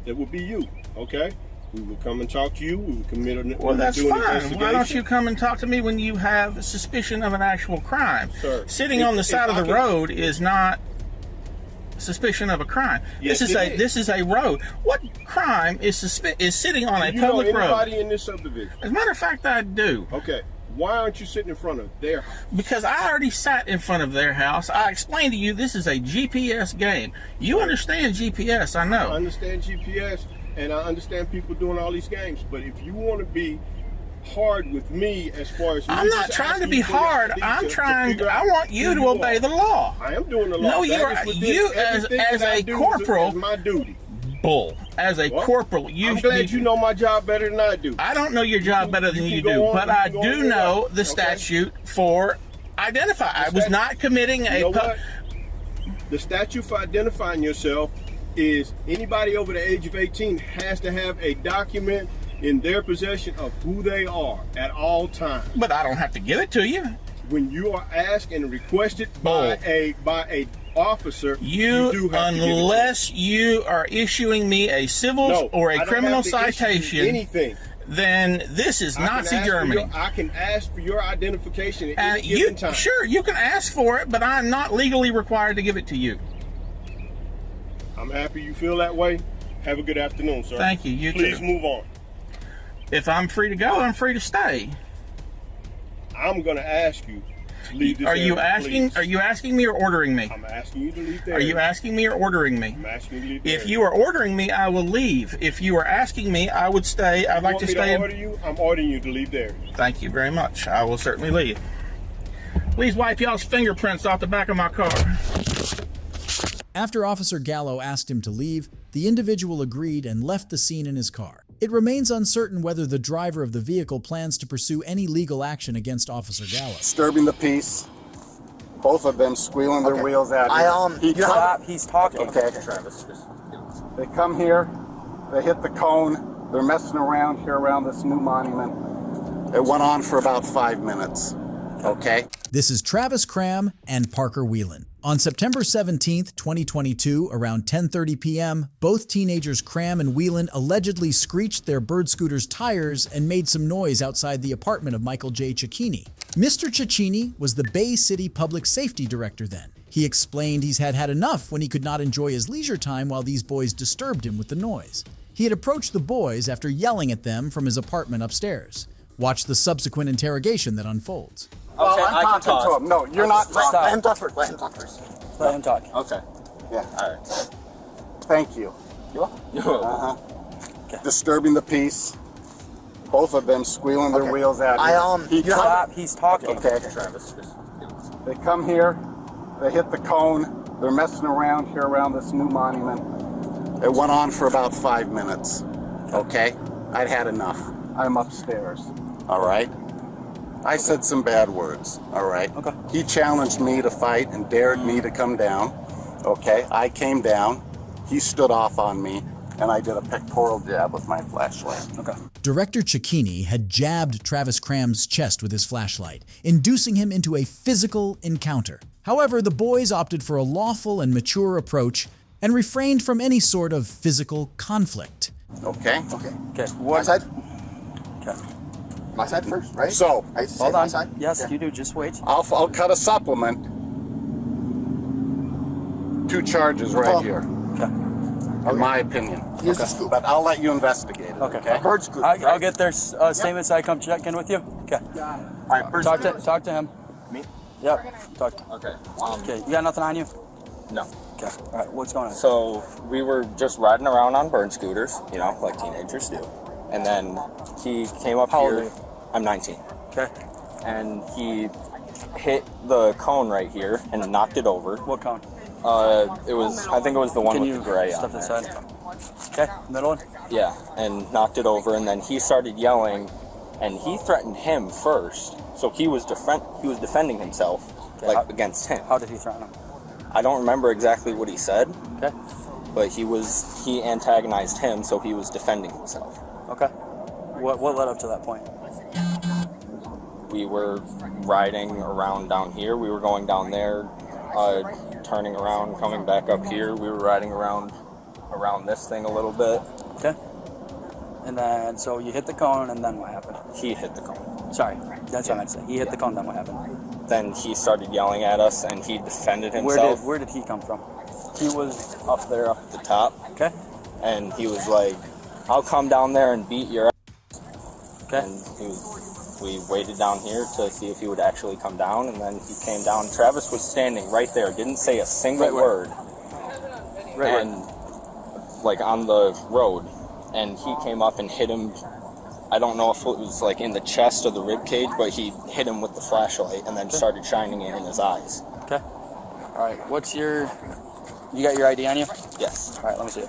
That would be you, okay? We would come and talk to you. We would commit an Well, that's fine. Why don't you come and talk to me when you have suspicion of an actual crime? Sir, Sitting on the side of the road is not suspicion of a crime. Yes, This is a road. What crime is sitting on a Do you public know road? anybody in this subdivision? As a matter of fact, I do. Okay. Why aren't you sitting in front of their house? Because I already sat in front of their house. I explained to you this is a GPS game. You understand GPS, I know. I understand GPS, and I understand people doing all these games. But if you want to be hard with me as far as... I'm not trying to be hard. I want you to obey the law. I am doing the law. No, you as a corporal... is my duty. Bull. As a corporal, I'm glad you know my job better than I do. I don't know your job better than you do, but I do know the statute for identify. I was not committing a... You know what? The statute for identifying yourself is anybody over the age of 18 has to have a document in their possession of who they are at all times. But I don't have to give it to you. When you are asked and requested by a officer, you do have to give it to unless you are issuing me a civil or a criminal citation, anything, then this is Nazi Germany. I can ask for your identification at any given time. Sure, you can ask for it, but I'm not legally required to give it to you. I'm happy you feel that way. Have a good afternoon, sir. Thank you. You Please too. move on. If I'm free to go, I'm free to stay. I'm going to ask you to leave this Are you area, asking? please. Are you asking me or ordering me? I'm asking you to leave the Are you area. asking me or ordering me? I'm asking you to leave the If area. you are ordering me, I will leave. If you are asking me, I would stay. I'd like to stay. order you? I'm ordering you to leave the area. Thank you very much. I will certainly leave. Please wipe y'all's fingerprints off the back of my car. After Officer Gallo asked him to leave, the individual agreed and left the scene in his car. It remains uncertain whether the driver of the vehicle plans to pursue any legal action against Officer Gallo. Disturbing the peace. Both of them squealing their wheels at me. He's talking. Okay. They come here, they hit the cone, they're messing around here around this new monument. It went on for about 5 minutes. Okay. This is Travis Cram and Parker Whelan. On September 17th, 2022, around 10:30 p.m., both teenagers Cram and Whelan allegedly screeched their bird scooter's tires and made some noise outside the apartment of Michael J. Cicchini. Mr. Cicchini was the Bay City Public Safety Director then. He explained he's had enough when he could not enjoy his leisure time while these boys disturbed him with the noise. He had approached the boys after yelling at them from his apartment upstairs. Watch the subsequent interrogation that unfolds. Well, Okay, I'm talking to him. No, you're not. Let him talk first. Let him talk first. Let him talk. Okay. Yeah. All right. Thank you. Disturbing the peace. Both of them squealing their wheels at me. He's talking. Okay. They come here, they hit the cone, they're messing around here around this new monument. It went on for about 5 minutes. Okay? I'd had enough. I'm upstairs. All right? I said some bad words. All right? Okay. He challenged me to fight and dared me to come down. Okay? I came down. He stood off on me, and I did a pectoral jab with my flashlight. Okay. Director Cicchini had jabbed Travis Cram's chest with his flashlight, inducing him into a physical encounter. However, the boys opted for a lawful and mature approach and refrained from any sort of physical conflict. Okay? Okay. Okay. My side? Okay. My side first, right? So, Hold on. Yes, you do. Just wait. I'll cut a supplement. 2 charges right here. Okay. In my opinion. Here's the scoop. But I'll let you investigate it. Okay. Bird scoop. I'll get their statements. I come check in with you. Okay. All right. Talk to him. Me? Yep. Talk. Okay. Okay. You got nothing on you? No. Okay. All right. What's going on? So we were just riding around on burn scooters, you know, like teenagers do. And then he came up How old here. are you? I'm 19. Okay. And he hit the cone right here and knocked it over. What cone? I think it was the one Can with you the gray on step there. inside? Okay. Middle one. Yeah, and knocked it over, and then he started yelling, and he threatened him first. So he was defending himself, against him. How did he threaten him? I don't remember exactly what he said. Okay. But he antagonized him, so he was defending himself. Okay. What led up to that point? We were riding around down here. We were going down there, turning around, coming back up here. We were riding around this thing a little bit. Okay. And then, so you hit the cone, and then what happened? He hit the cone. Sorry, that's what I meant to say. He hit the cone, then what happened? Then he started yelling at us, and he defended himself. Where did he come from? He was up there, up at the top. Okay. And he was like, "I'll come down there and beat your ass." Okay. And we waited down here to see if he would actually come down, and then he came down. Travis was standing right there, didn't say a single word. And like on the road, and he came up and hit him. I don't know if it was like in the chest or the rib cage, but he hit him with the flashlight and then started shining it in his eyes. Okay. All right. You got your ID on you? Yes. All right. Let me see it.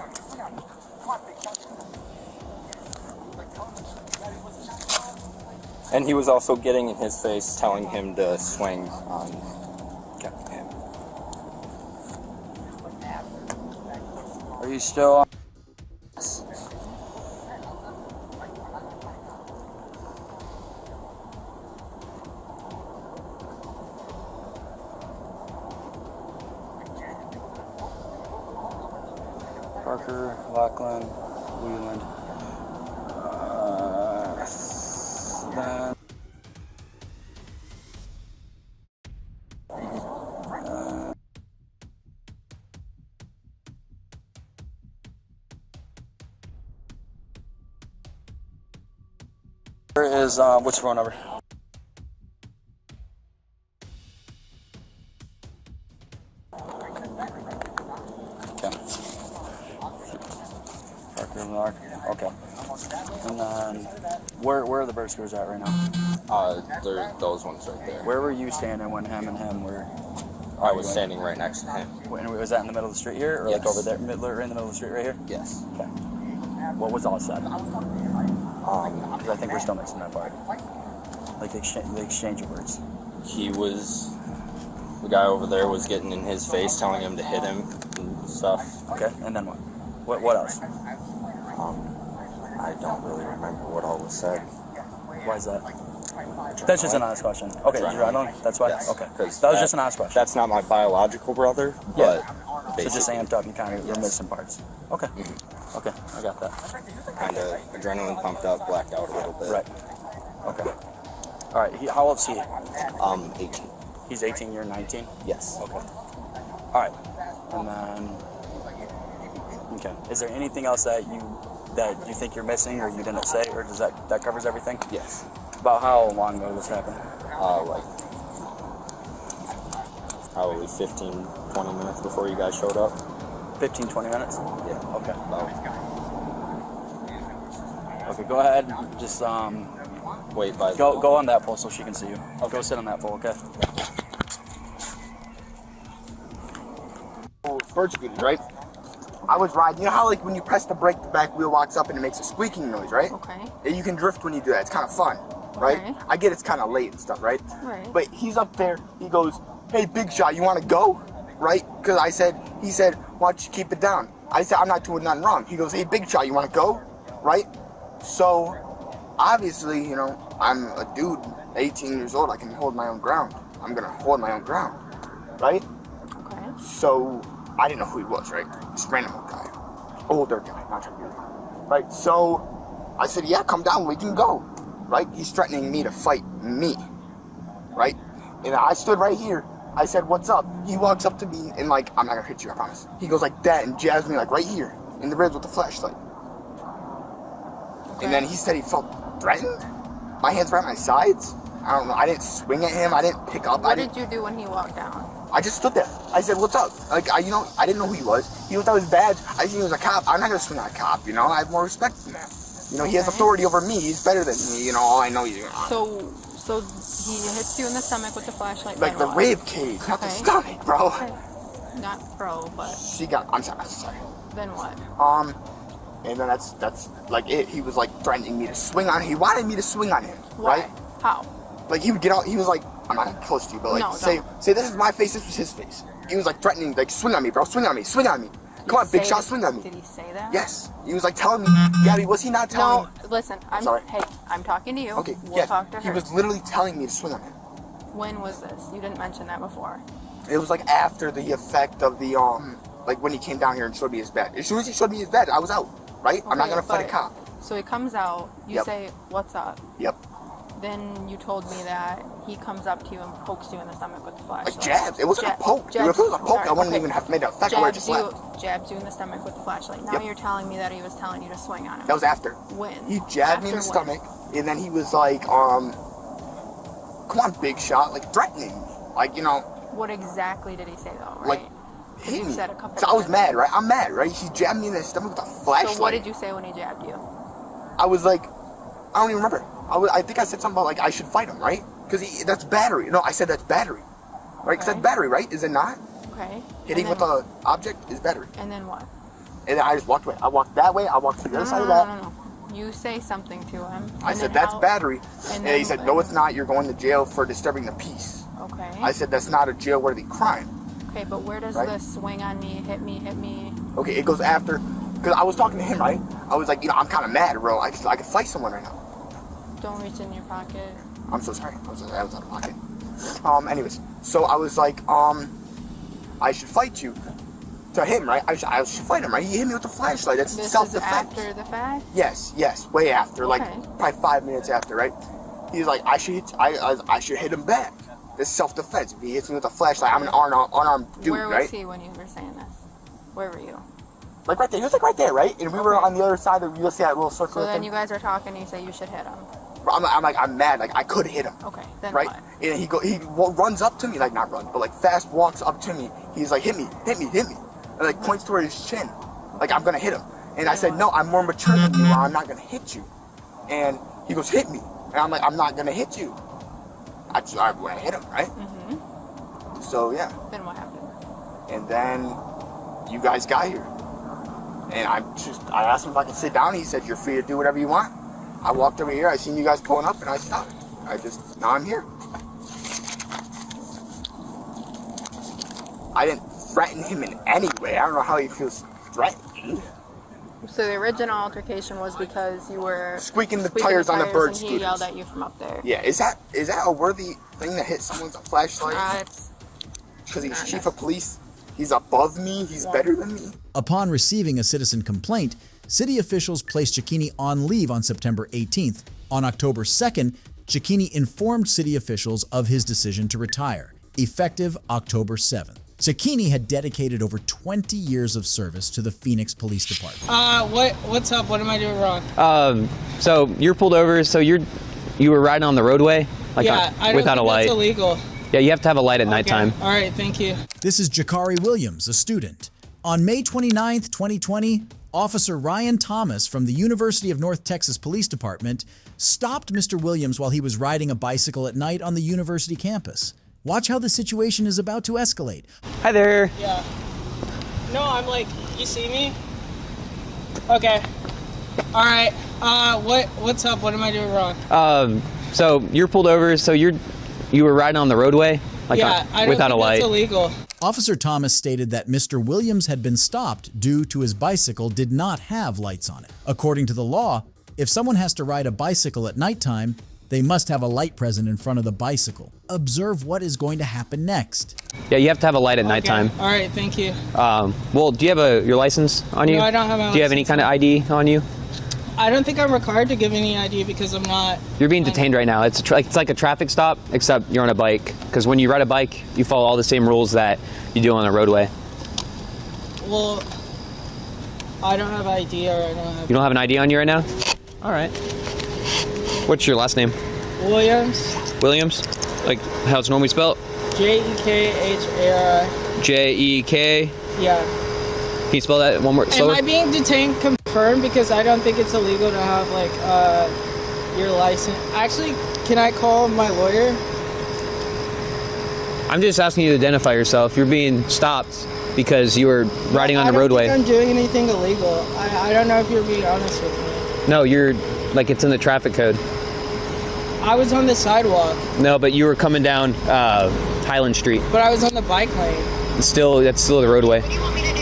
And he was also getting in his face, telling him to swing on him. Are you still on? Parker, Lachlan, Wheeland. Then. Where is, what's your phone number? Okay. Parker, Mark. Okay. And then, where are the bird screws at right now? They're those ones right there. Where were you standing when him were? I was standing right next to him. And was that in the middle of the street here, or Yes. like over there, in the middle of the street right here? Yes. Okay. What was all said? Because I think we're still missing that part. Like the exchange of words. The guy over there was getting in his face, telling him to hit him and stuff. Okay, and then what? What else? I don't really remember what all was said. Why is that? That's just an honest question. Okay, adrenaline. That's why. Yes. Okay, that was just an honest question. That's not my biological brother, but so just amped up and kind of you're missing parts. Okay. Okay, I got that. Kind of adrenaline pumped up, blacked out a little bit. Right. Okay. All right. How old is he? 18. He's 18. You're 19. Yes. Okay. All right. And then. Okay. Is there anything else that you think you're missing or you didn't say, or does that covers everything? Yes. About how long ago this happened? Like probably 15, 20 minutes before you guys showed up. 15, 20 minutes? Yeah. Okay. Okay, go ahead. Just wait by go on that pole so she can see you. Okay. Go sit on that pole, okay? Bird scooters, right? I was riding. You know how like when you press the brake, the back wheel locks up and it makes a squeaking noise, right? Okay. And you can drift when you do that. It's kind of fun, right? Okay. I get it's kind of late and stuff, right? Right. But he's up there. He goes, "Hey, big shot, you want to go?" Right? Because he said, "Why don't you keep it down?" I said, "I'm not doing nothing wrong." He goes, "Hey, big shot, you want to go?" Right? So obviously, you know, I'm a dude, 18 years old. I can hold my own ground. I'm gonna hold my own ground, right? Okay. So I didn't know who he was, right? This random old guy, older guy, not trying to be rude, right? So I said, "Yeah, come down, we can go," right? He's threatening me to fight me, right? And I stood right here. I said, "What's up?" He walks up to me and like, "I'm not gonna hit you, I promise." He goes like that and jabs me like right here in the ribs with the flashlight. Okay. And then he said he felt threatened. My hands were at my sides. I don't know. I didn't swing at him. I didn't pick up. What did you do when he walked down? I just stood there. I said, what's up? Like, I didn't know who he was. He was without his badge. I seen he was a cop. I'm not going to swing on a cop, you know? I have more respect than that. You know, he has authority over me. He's better than me, you know? All I know he's So he hits you in the stomach with the flashlight. like the rib cage, not the stomach, bro. Okay. Not bro, but. I'm sorry. Then what? And then that's like it. He was like threatening me to swing on him. He wanted me to swing on him, right? How? Like he would get out. He was like, I'm not close to you, but like No, say this is my face, this was his face. He was like threatening, like swing on me, bro, swing on me, swing on me. Come on, big shot, swing on me. Did he say that? Yes. He was like telling me, Gabby, was he not telling me? No, listen. Hey, I'm talking to you. Okay, We'll talk to her. He was literally telling me to swing on him. When was this? You didn't mention that before. It was like after the effect of the like when he came down here and showed me his badge. As soon as he showed me his badge, I was out. Right? I'm not gonna fight a cop. So he comes out, you say, what's up? Yep. Then you told me that he comes up to you and pokes you in the stomach with the flashlight. Like jabs. It wasn't a poke. If it was a poke, I wouldn't even have made that effect. I would have just left. Jabs you in the stomach with the flashlight. Now you're telling me that he was telling you to swing on him. That was after. When? He jabbed me in the stomach, and then he was like, come on, big shot, like threatening me. Like, you know. What exactly did he say though, right? Like, hit me. Said a couple So I was mad, right? I'm mad, right? He jabbed me in the stomach with a flashlight. So what did you say when he jabbed you? I was like, I don't even remember. I think I said something about like I should fight him, right? Because that's battery. No, I said that's battery, right? Because that's battery, right? Is it not? Okay. Hitting with an object is battery. And then what? And then I just walked away. I walked that way. I walked to the other side of that. No. You say something to him. I said that's battery, and he said no, it's not. You're going to jail for disturbing the peace. Okay. I said that's not a jail-worthy crime. Okay, but where does this swing on me, hit me? Okay, it goes after, because I was talking to him, right? I was like, I'm kind of mad, bro. I could fight someone right now. Don't reach in your pocket. I'm so sorry. I was out of pocket. Anyways, so I was like, I should fight you. To him, right? I should fight him, right? He hit me with the flashlight. That's self-defense. This is after the fact? Yes, way after, like probably 5 minutes after, right? He's like, I should hit him back. This self-defense. If he hits me with a flashlight, I'm an unarmed dude, right? Where was he when you were saying this? Where were you? Like right there. He was like right there, right? And we were on the other side of, you'll see that little circle. So then you guys are talking and you say you should hit him. I'm mad, like I could hit him. Okay, then right? what? And he runs up to me, like not run, but like fast walks up to me. He's like, hit me. And like points toward his chin. Like I'm gonna hit him. And I said, no, I'm more mature than you, or I'm not gonna hit you. And he goes, hit me. And I'm like, I'm not gonna hit you. I want to hit him, right? Mm-hmm. So yeah. Then what happened? And then you guys got here. And I asked him if I could sit down. He said, you're free to do whatever you want. I walked over here, I seen you guys pulling up, and I stopped. Now I'm here. I didn't threaten him in any way. I don't know how he feels threatened. So the original altercation was because you were squeaking the tires on the bird and he yelled at you from up there. Yeah, is that a worthy thing to hit someone's flashlight? Because he's chief of police. He's above me. He's better than me. Upon receiving a citizen complaint, city officials placed Cecchini on leave on September 18th. On October 2nd, Cecchini informed city officials of his decision to retire, effective October 7th. Cecchini had dedicated over 20 years of service to the Phoenix Police Department. What's up? What am I doing wrong? So you're pulled over. So you were riding on the roadway, like without a light. That's illegal. Yeah, you have to have a light at nighttime. All right, thank you. This is Jakari Williams, a student. On May 29th, 2020, Officer Ryan Thomas from the University of North Texas Police Department stopped Mr. Williams while he was riding a bicycle at night on the university campus. Watch how the situation is about to escalate. Hi there. Yeah. No, I'm like, you see me? Okay. All right. What's up? What am I doing wrong? So you're pulled over. So you were riding on the roadway, like without a light. That's illegal. Officer Thomas stated that Mr. Williams had been stopped due to his bicycle did not have lights on it. According to the law, if someone has to ride a bicycle at nighttime, they must have a light present in front of the bicycle. Observe what is going to happen next. Yeah, you have to have a light at nighttime. All right, thank you. Well, do you have your license on you? No, I don't have my license. Do you have any kind of ID on you? I don't think I'm required to give any ID because I'm not. You're being detained right now. It's like a traffic stop, except you're on a bike. Because when you ride a bike, you follow all the same rules that you do on a roadway. Well, I don't have ID, or I don't have. You don't have an ID on you right now? All right. What's your last name? Williams. Williams? Like how it's normally spelled? Jekehari. Jek. Yeah. Can you spell that one more slower? Am I being detained confirmed? Because I don't think it's illegal to have like your license. Actually, can I call my lawyer? I'm just asking you to identify yourself. You're being stopped because you were riding on the roadway. I don't think I'm doing anything illegal. I don't know if you're being honest with me. No, you're like it's in the traffic code. I was on the sidewalk. No, but you were coming down Highland Street. But I was on the bike lane. That's still the roadway. What do you want me to do?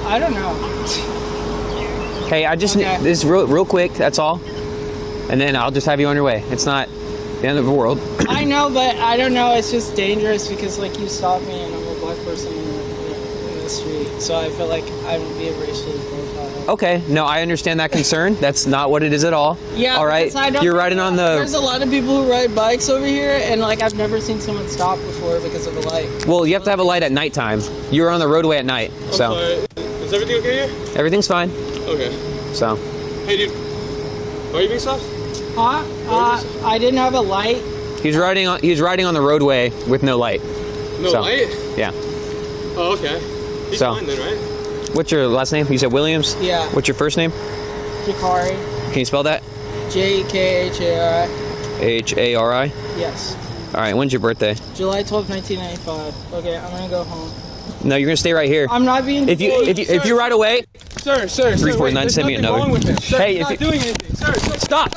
I don't know. Hey, I just need this real quick. That's all, and then I'll just have you on your way. It's not the end of the world. I know, but I don't know. It's just dangerous because like you stopped me and I'm a black person in the street, so I feel like I would be racially profiled. Okay, no, I understand that concern. That's not what it is at all. Yeah, all right. You're riding on the. There's a lot of people who ride bikes over here, and like I've never seen someone stop before because of a light. Well, you have to have a light at nighttime. You're on the roadway at night, so. Is everything okay here? Everything's fine. Okay. So. Hey, dude. Why are you being stopped? Huh? I didn't have a light. He's riding on the roadway with no light. No light? Yeah. Oh, okay. He's fine then, right? What's your last name? You said Williams? Yeah. What's your first name? Jekehari. Can you spell that? Jekehari. Hari? Yes. All right, when's your birthday? July 12th, 1995. Okay, I'm gonna go home. No, you're gonna stay right here. I'm not being. If you ride away. Sir. 349, send me another. Hey, if you're not doing anything. Sir, stop.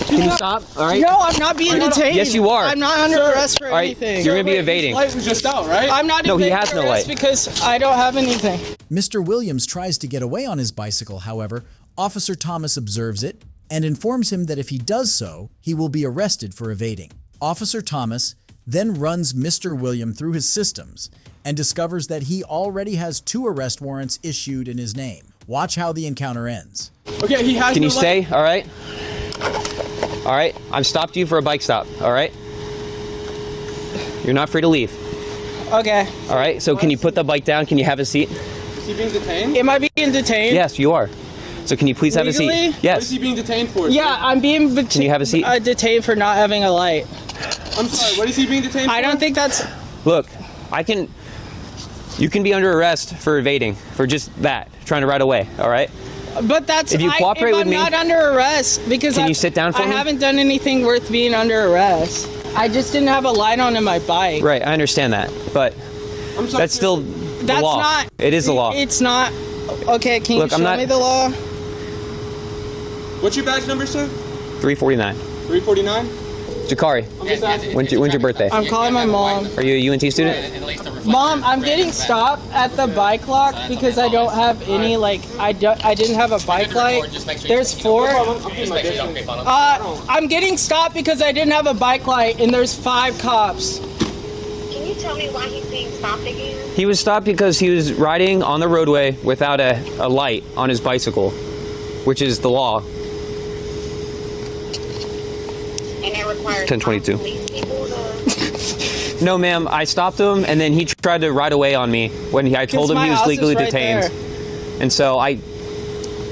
Can you stop? All right. No, I'm not being detained. Yes, you are. I'm not under arrest for anything. You're gonna be evading. Light was just out, right? I'm not. No, he has no light because I don't have anything. Mr. Williams tries to get away on his bicycle. However, Officer Thomas observes it and informs him that if he does so, he will be arrested for evading. Officer Thomas then runs Mr. William through his systems and discovers that he already has 2 arrest warrants issued in his name. Watch how the encounter ends. Okay, he has. Can you stay? All right. All right. I've stopped you for a bike stop. All right. You're not free to leave. Okay. All right. So can you put the bike down? Can you have a seat? Is he being detained? Am I being detained? Yes, you are. So can you please have a seat? Legally? Yes. What is he being detained for? Yeah, I'm being Can you have a seat? Detained for not having a light. I'm sorry, what is he being detained for? I don't think that's... Look, you can be under arrest for evading, for just that, trying to ride away, all right? But that's... If you cooperate with me... I'm not under arrest because Can you sit down for me? I haven't done anything worth being under arrest. I just didn't have a light on in my bike. Right, I understand that, but that's still the law. Not... It is the law. It's not... Okay, can you show me the law? What's your badge number, sir? 349. 349? Jekehari, when's your birthday? I'm calling my mom. Are you a UNT student? Mom, I'm getting stopped at the bike lock because I don't have any, like, I didn't have a bike light. There's 4. I'm getting stopped because I didn't have a bike light and there's 5 cops. Can you tell me why he's being stopped again? He was stopped because he was riding on the roadway without a light on his bicycle, which is the law. And it requires 1022. No, ma'am. I stopped him, and then he tried to ride away on me when I told him he was legally detained. And so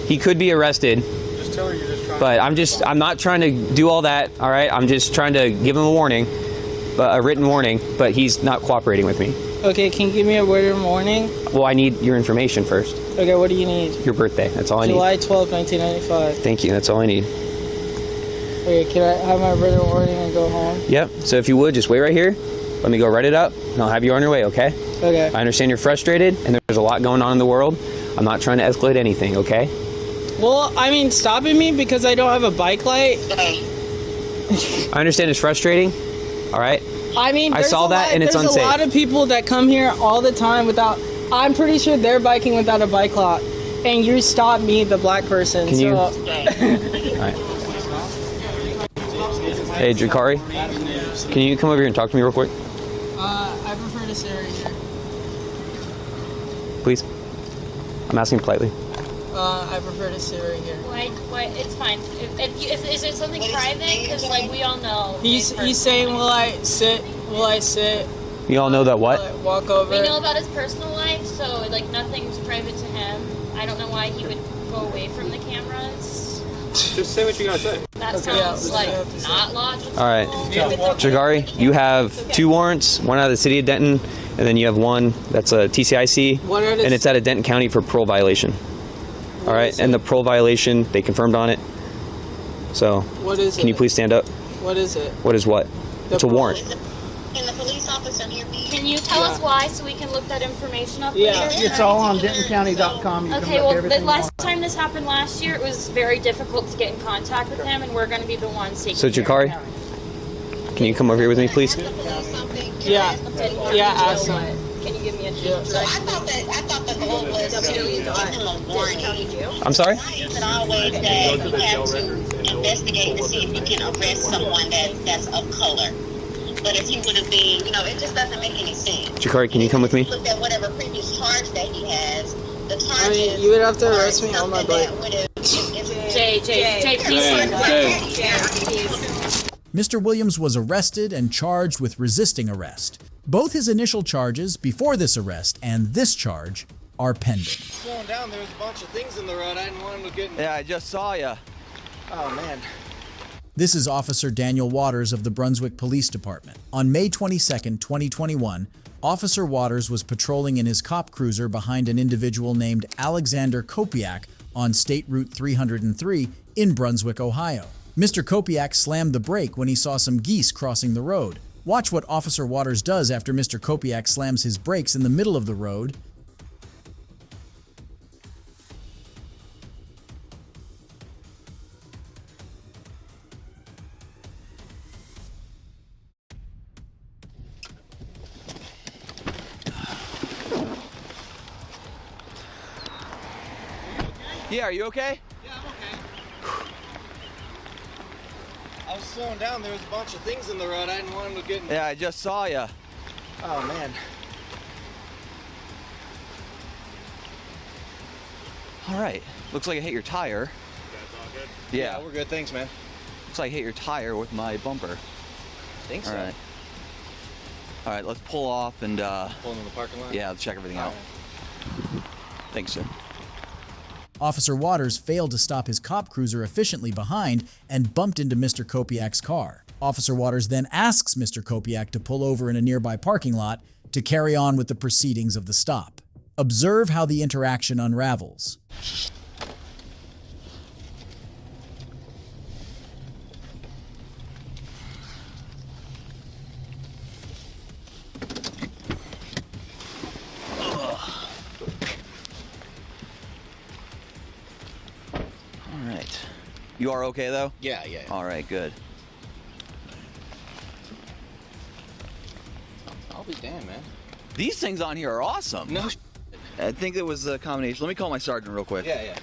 he could be arrested. Just tell her you're just trying. But I'm not trying to do all that. All right. I'm just trying to give him a warning, a written warning. But he's not cooperating with me. Okay, can you give me a written warning? Well, I need your information first. Okay, what do you need? Your birthday. That's all I need. July 12th, 1995. Thank you. That's all I need. Okay, can I have my written warning and go home? Yep. So if you would, just wait right here. Let me go write it up, and I'll have you on your way, okay? Okay. I understand you're frustrated, and there's a lot going on in the world. I'm not trying to escalate anything, okay? Well, I mean, stopping me because I don't have a bike light. I understand it's frustrating, all right? I mean, I saw that, and it's unsafe. There's a lot of people that come here all the time without... I'm pretty sure they're biking without a bike lock, and you stopped me, the black person. Can you... All right. Hey, Jekehari, can you come over here and talk to me real quick? I prefer to stay right here. Please? I'm asking politely. I prefer to stay right here. Why? It's fine. Is it something private? Because, like, we all know. He's saying, will I sit? Will I sit? You all know that what? Will I walk over? We know about his personal life, so, like, nothing's private to him. I don't know why he would go away from the cameras. Just say what you gotta say. That sounds like not logical. All right, Jagari, you have 2 warrants, one out of the city of Denton, and then you have one that's a TCIC, and it's out of Denton County for parole violation. All right, and the parole violation, they confirmed on it. So, What is can you it? please stand up? What is it? What is what? It's a warrant. Can the police officer hear me? Can you tell us why so we can look that information up Yeah. later? It's all on DentonCounty.com. You can Okay, look well, the everything last time this happened last year, it was very difficult to get in contact with him, and we're going to be the ones taking So, care of Jakari, can you come over here with me, please? Yeah. Yeah, ask him. Can you give me a So I thought the goal was to give him a warning. I'm sorry? Why is it always that you have to investigate to see if you can arrest someone that's of color? But if he would have been, it just doesn't make any sense. Jakari, can you come with me? Look at whatever previous charge that he has. The charges. I mean, you would have to arrest me on my bike. Jay, please. Mr. Williams was arrested and charged with resisting arrest. Both his initial charges before this arrest and this charge are pending. Slowing down, there was a bunch of things in the road. I didn't want him to get in. Yeah, I just saw ya. Oh, man. This is Officer Daniel Waters of the Brunswick Police Department. On May 22, 2021, Officer Waters was patrolling in his cop cruiser behind an individual named Alexander Kopiak on State Route 303 in Brunswick, Ohio. Mr. Kopiak slammed the brake when he saw some geese crossing the road. Watch what Officer Waters does after Mr. Kopiak slams his brakes in the middle of the road. Yeah, are you okay? Yeah, I'm okay. I was slowing down. There was a bunch of things in the road. I didn't want him to get in. Yeah, I just saw ya. Oh, man. All right. Looks like I hit your tire. Yeah. We're good. Thanks, man. Looks like I hit your tire with my bumper. Thanks. All right. All right, let's pull off and Pulling in the parking lot? yeah, let's check everything out. Thanks, sir. Officer Waters failed to stop his cop cruiser efficiently behind and bumped into Mr. Kopiak's car. Officer Waters then asks Mr. Kopiak to pull over in a nearby parking lot to carry on with the proceedings of the stop. Observe how the interaction unravels. All right. You are okay though? Yeah, yeah. All right, good. I'll be damned, man. These things on here are awesome. No. I think it was a combination. Let me call my sergeant real quick. Yeah, yeah.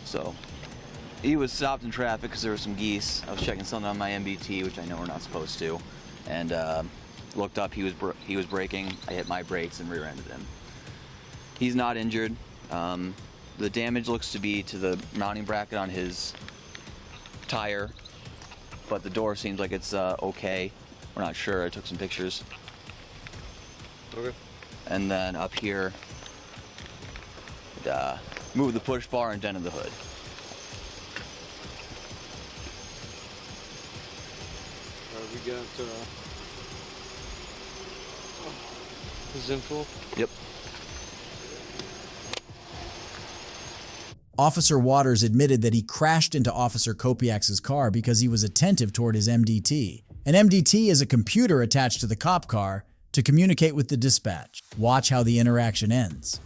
So, he was stopped in traffic because there were some geese. I was checking something on my MBT, which I know we're not supposed to, and looked up. He was braking. I hit my brakes and rear-ended him. He's not injured. The damage looks to be to the mounting bracket on his tire, but the door seems like it's okay. We're not sure. I took some pictures. Okay. And then up here, moved the push bar and dented the hood. We got his info. Yep. Officer Waters admitted that he crashed into Officer Kopiak's car because he was attentive toward his MDT. An MDT is a computer attached to the cop car to communicate with the dispatch. Watch how the interaction ends.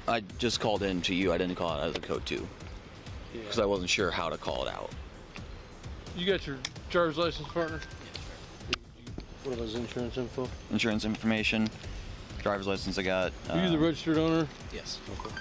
I just called in to you. I didn't call it out as a code 2 because I wasn't sure how to call it out. You got your driver's license, partner? What about his insurance info? Insurance information, driver's license I got. Are you the registered owner? Yes. Okay.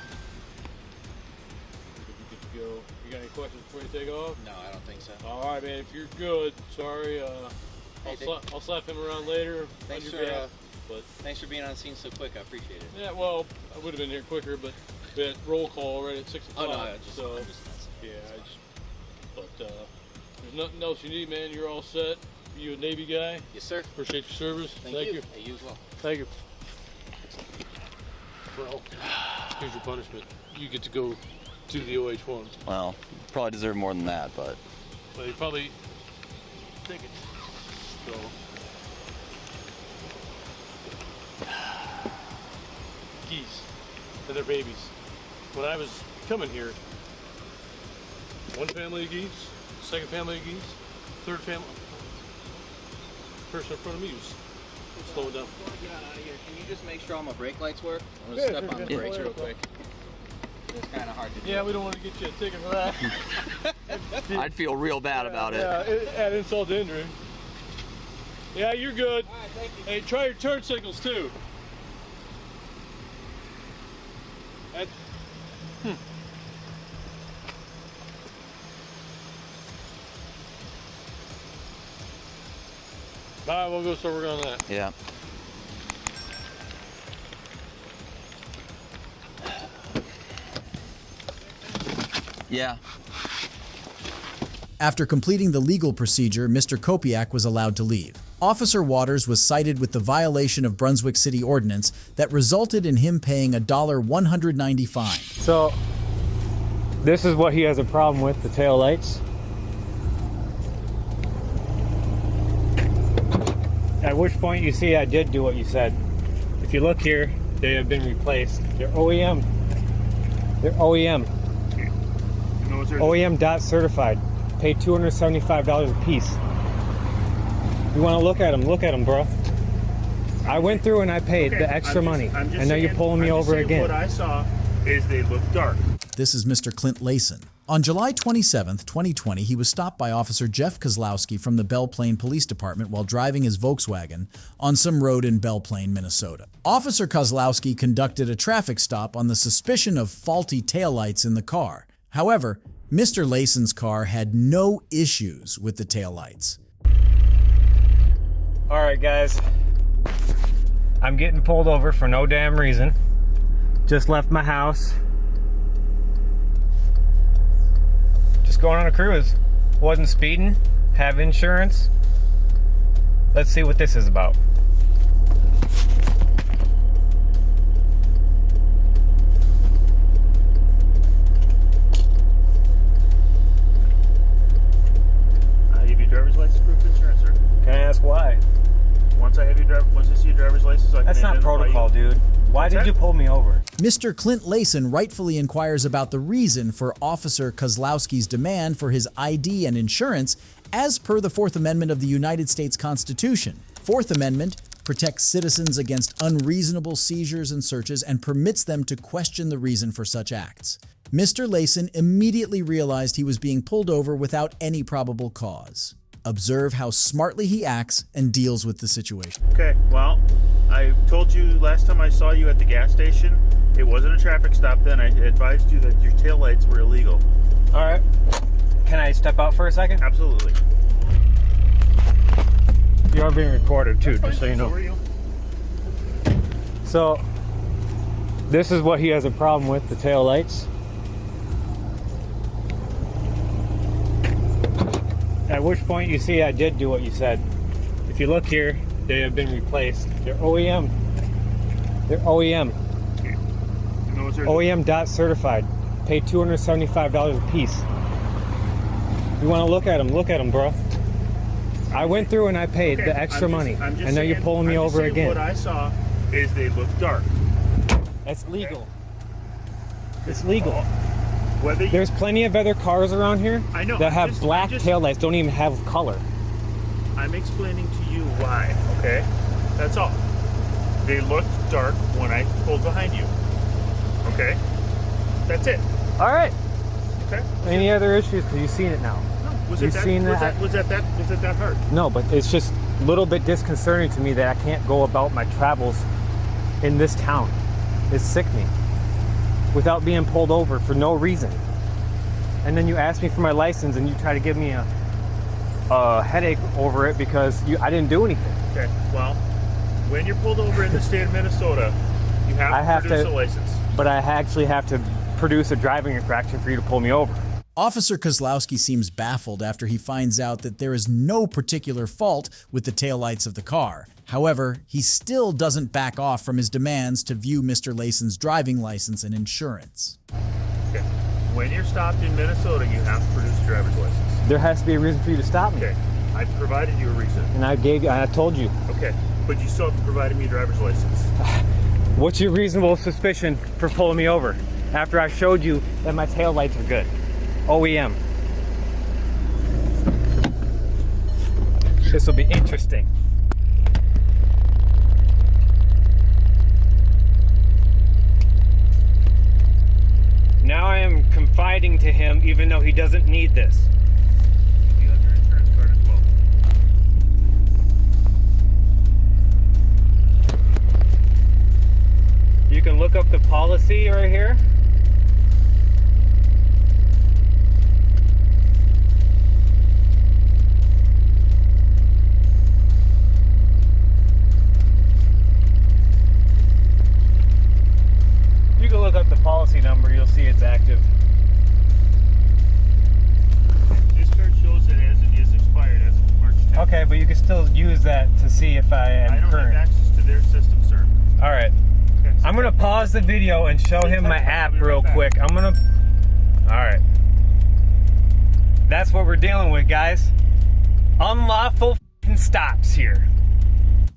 You good to go? You got any questions before you take off? No, I don't think so. All right, man. If you're good, sorry. I'll slap him around later. Thanks on for your behalf. But thanks for being on the scene so quick. I appreciate it. yeah, well, I would have been here quicker, but we had roll call right at 6 o'clock. Oh no, I'm just messing. But there's nothing else you need, man. You're all set. You a Navy guy? Yes, sir. Appreciate your service. Thank you. Hey, you as well. Thank you. Well, here's your punishment. You get to go to the OH1. Well, probably deserve more than that, but. Well, you probably think it. So. Geese and their babies. When I was coming here, one family of geese, second family of geese, third family. Person in front of me was slowing down. Before I get out of here, can you just make sure all my brake lights work? I'm gonna step on the brakes real quick. It's kind of hard to do. Yeah, we don't want to get you a ticket for that. I'd feel real bad about it. Yeah, add insult to injury. Yeah, you're good. All right, thank you. Hey, try your turn signals too. That's, All right, we'll go start working on that. Yeah. Yeah. After completing the legal procedure, Mr. Kopiak was allowed to leave. Officer Waters was cited with the violation of Brunswick City Ordinance that resulted in him paying a $190 fine. So, this is what he has a problem with, the tail lights. At which point you see I did do what you said. If you look here, they have been replaced. They're OEM. They're OEM. OEM dot certified. Pay $275 a piece. You want to look at them? Look at them, bro. I went through and I paid the extra money, and now you're pulling me over again. What I saw is they look dark. This is Mr. Clint Layson. On July 27, 2020, he was stopped by Officer Jeff Kozlowski from the Belle Plaine Police Department while driving his Volkswagen on some road in Belle Plaine, Minnesota. Officer Kozlowski conducted a traffic stop on the suspicion of faulty taillights in the car. However, Mr. Layson's car had no issues with the taillights. All right, guys. I'm getting pulled over for no damn reason. Just left my house. Just going on a cruise. Wasn't speeding. Have insurance. Let's see what this is about. I give you driver's license proof insurance, sir. Can I ask why? Once I see your driver's license, I can That's not protocol, dude. Why did you pull me over? Mr. Clint Layson rightfully inquires about the reason for Officer Kozlowski's demand for his ID and insurance as per the Fourth Amendment of the United States Constitution. Fourth Amendment protects citizens against unreasonable seizures and searches and permits them to question the reason for such acts. Mr. Layson immediately realized he was being pulled over without any probable cause. Observe how smartly he acts and deals with the situation. Okay, well, I told you last time I saw you at the gas station, it wasn't a traffic stop then. I advised you that your taillights were illegal. All right. Can I step out for a second? Absolutely. You are being recorded too, just so you know. So are you. So, this is what he has a problem with, the tail lights. At which point you see I did do what you said. If you look here, they have been replaced. They're OEM. They're OEM. OEM dot certified. Pay $275 a piece. You want to look at them? Look at them, bro. I went through and I paid the extra money, and now you're pulling me over again. What I saw is they look dark. That's legal. It's legal. There's plenty of other cars around here that have black taillights, don't even have color. I'm explaining to you why, okay? That's all. They looked dark when I pulled behind you. Okay? That's it. All right. Okay. Any other issues? Because you've seen it now. No. Was it that hard? No, but it's just a little bit disconcerting to me that I can't go about my travels in this town. It's sickening. Without being pulled over for no reason. And then you ask me for my license and you try to give me a headache over it because I didn't do anything. Okay, well, When you're pulled over in the state of Minnesota, you have to produce a license. But I actually have to produce a driving infraction for you to pull me over. Officer Kozlowski seems baffled after he finds out that there is no particular fault with the taillights of the car. However, he still doesn't back off from his demands to view Mr. Layson's driving license and insurance. Okay. When you're stopped in Minnesota, you have to produce a driver's license. There has to be a reason for you to stop me. Okay. I provided you a reason. And I told you. Okay. But you still haven't provided me a driver's license. What's your reasonable suspicion for pulling me over after I showed you that my taillights are good? OEM. This will be interesting. Now I am confiding to him even though he doesn't need this. You have your insurance card as well. You can look up the policy right here. You can look up the policy number, you'll see it's active. This card shows that as it is expired as of March 10th. Okay, but you can still use that to see if I am I don't current. have access to their system, sir. All right. Okay, so I'm gonna pause the video and show him my app real quick. All right. That's what we're dealing with, guys. Unlawful f***ing stops here.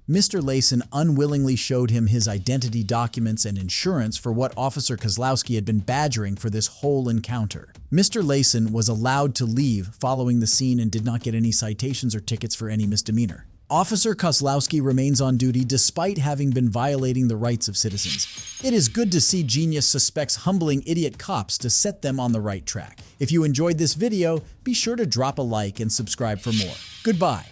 Mr. Layson unwillingly showed him his identity documents and insurance for what Officer Kozlowski had been badgering for this whole encounter. Mr. Layson was allowed to leave following the scene and did not get any citations or tickets for any misdemeanor. Officer Kozlowski remains on duty despite having been violating the rights of citizens. It is good to see genius suspects humbling idiot cops to set them on the right track. If you enjoyed this video, be sure to drop a like and subscribe for more. Goodbye.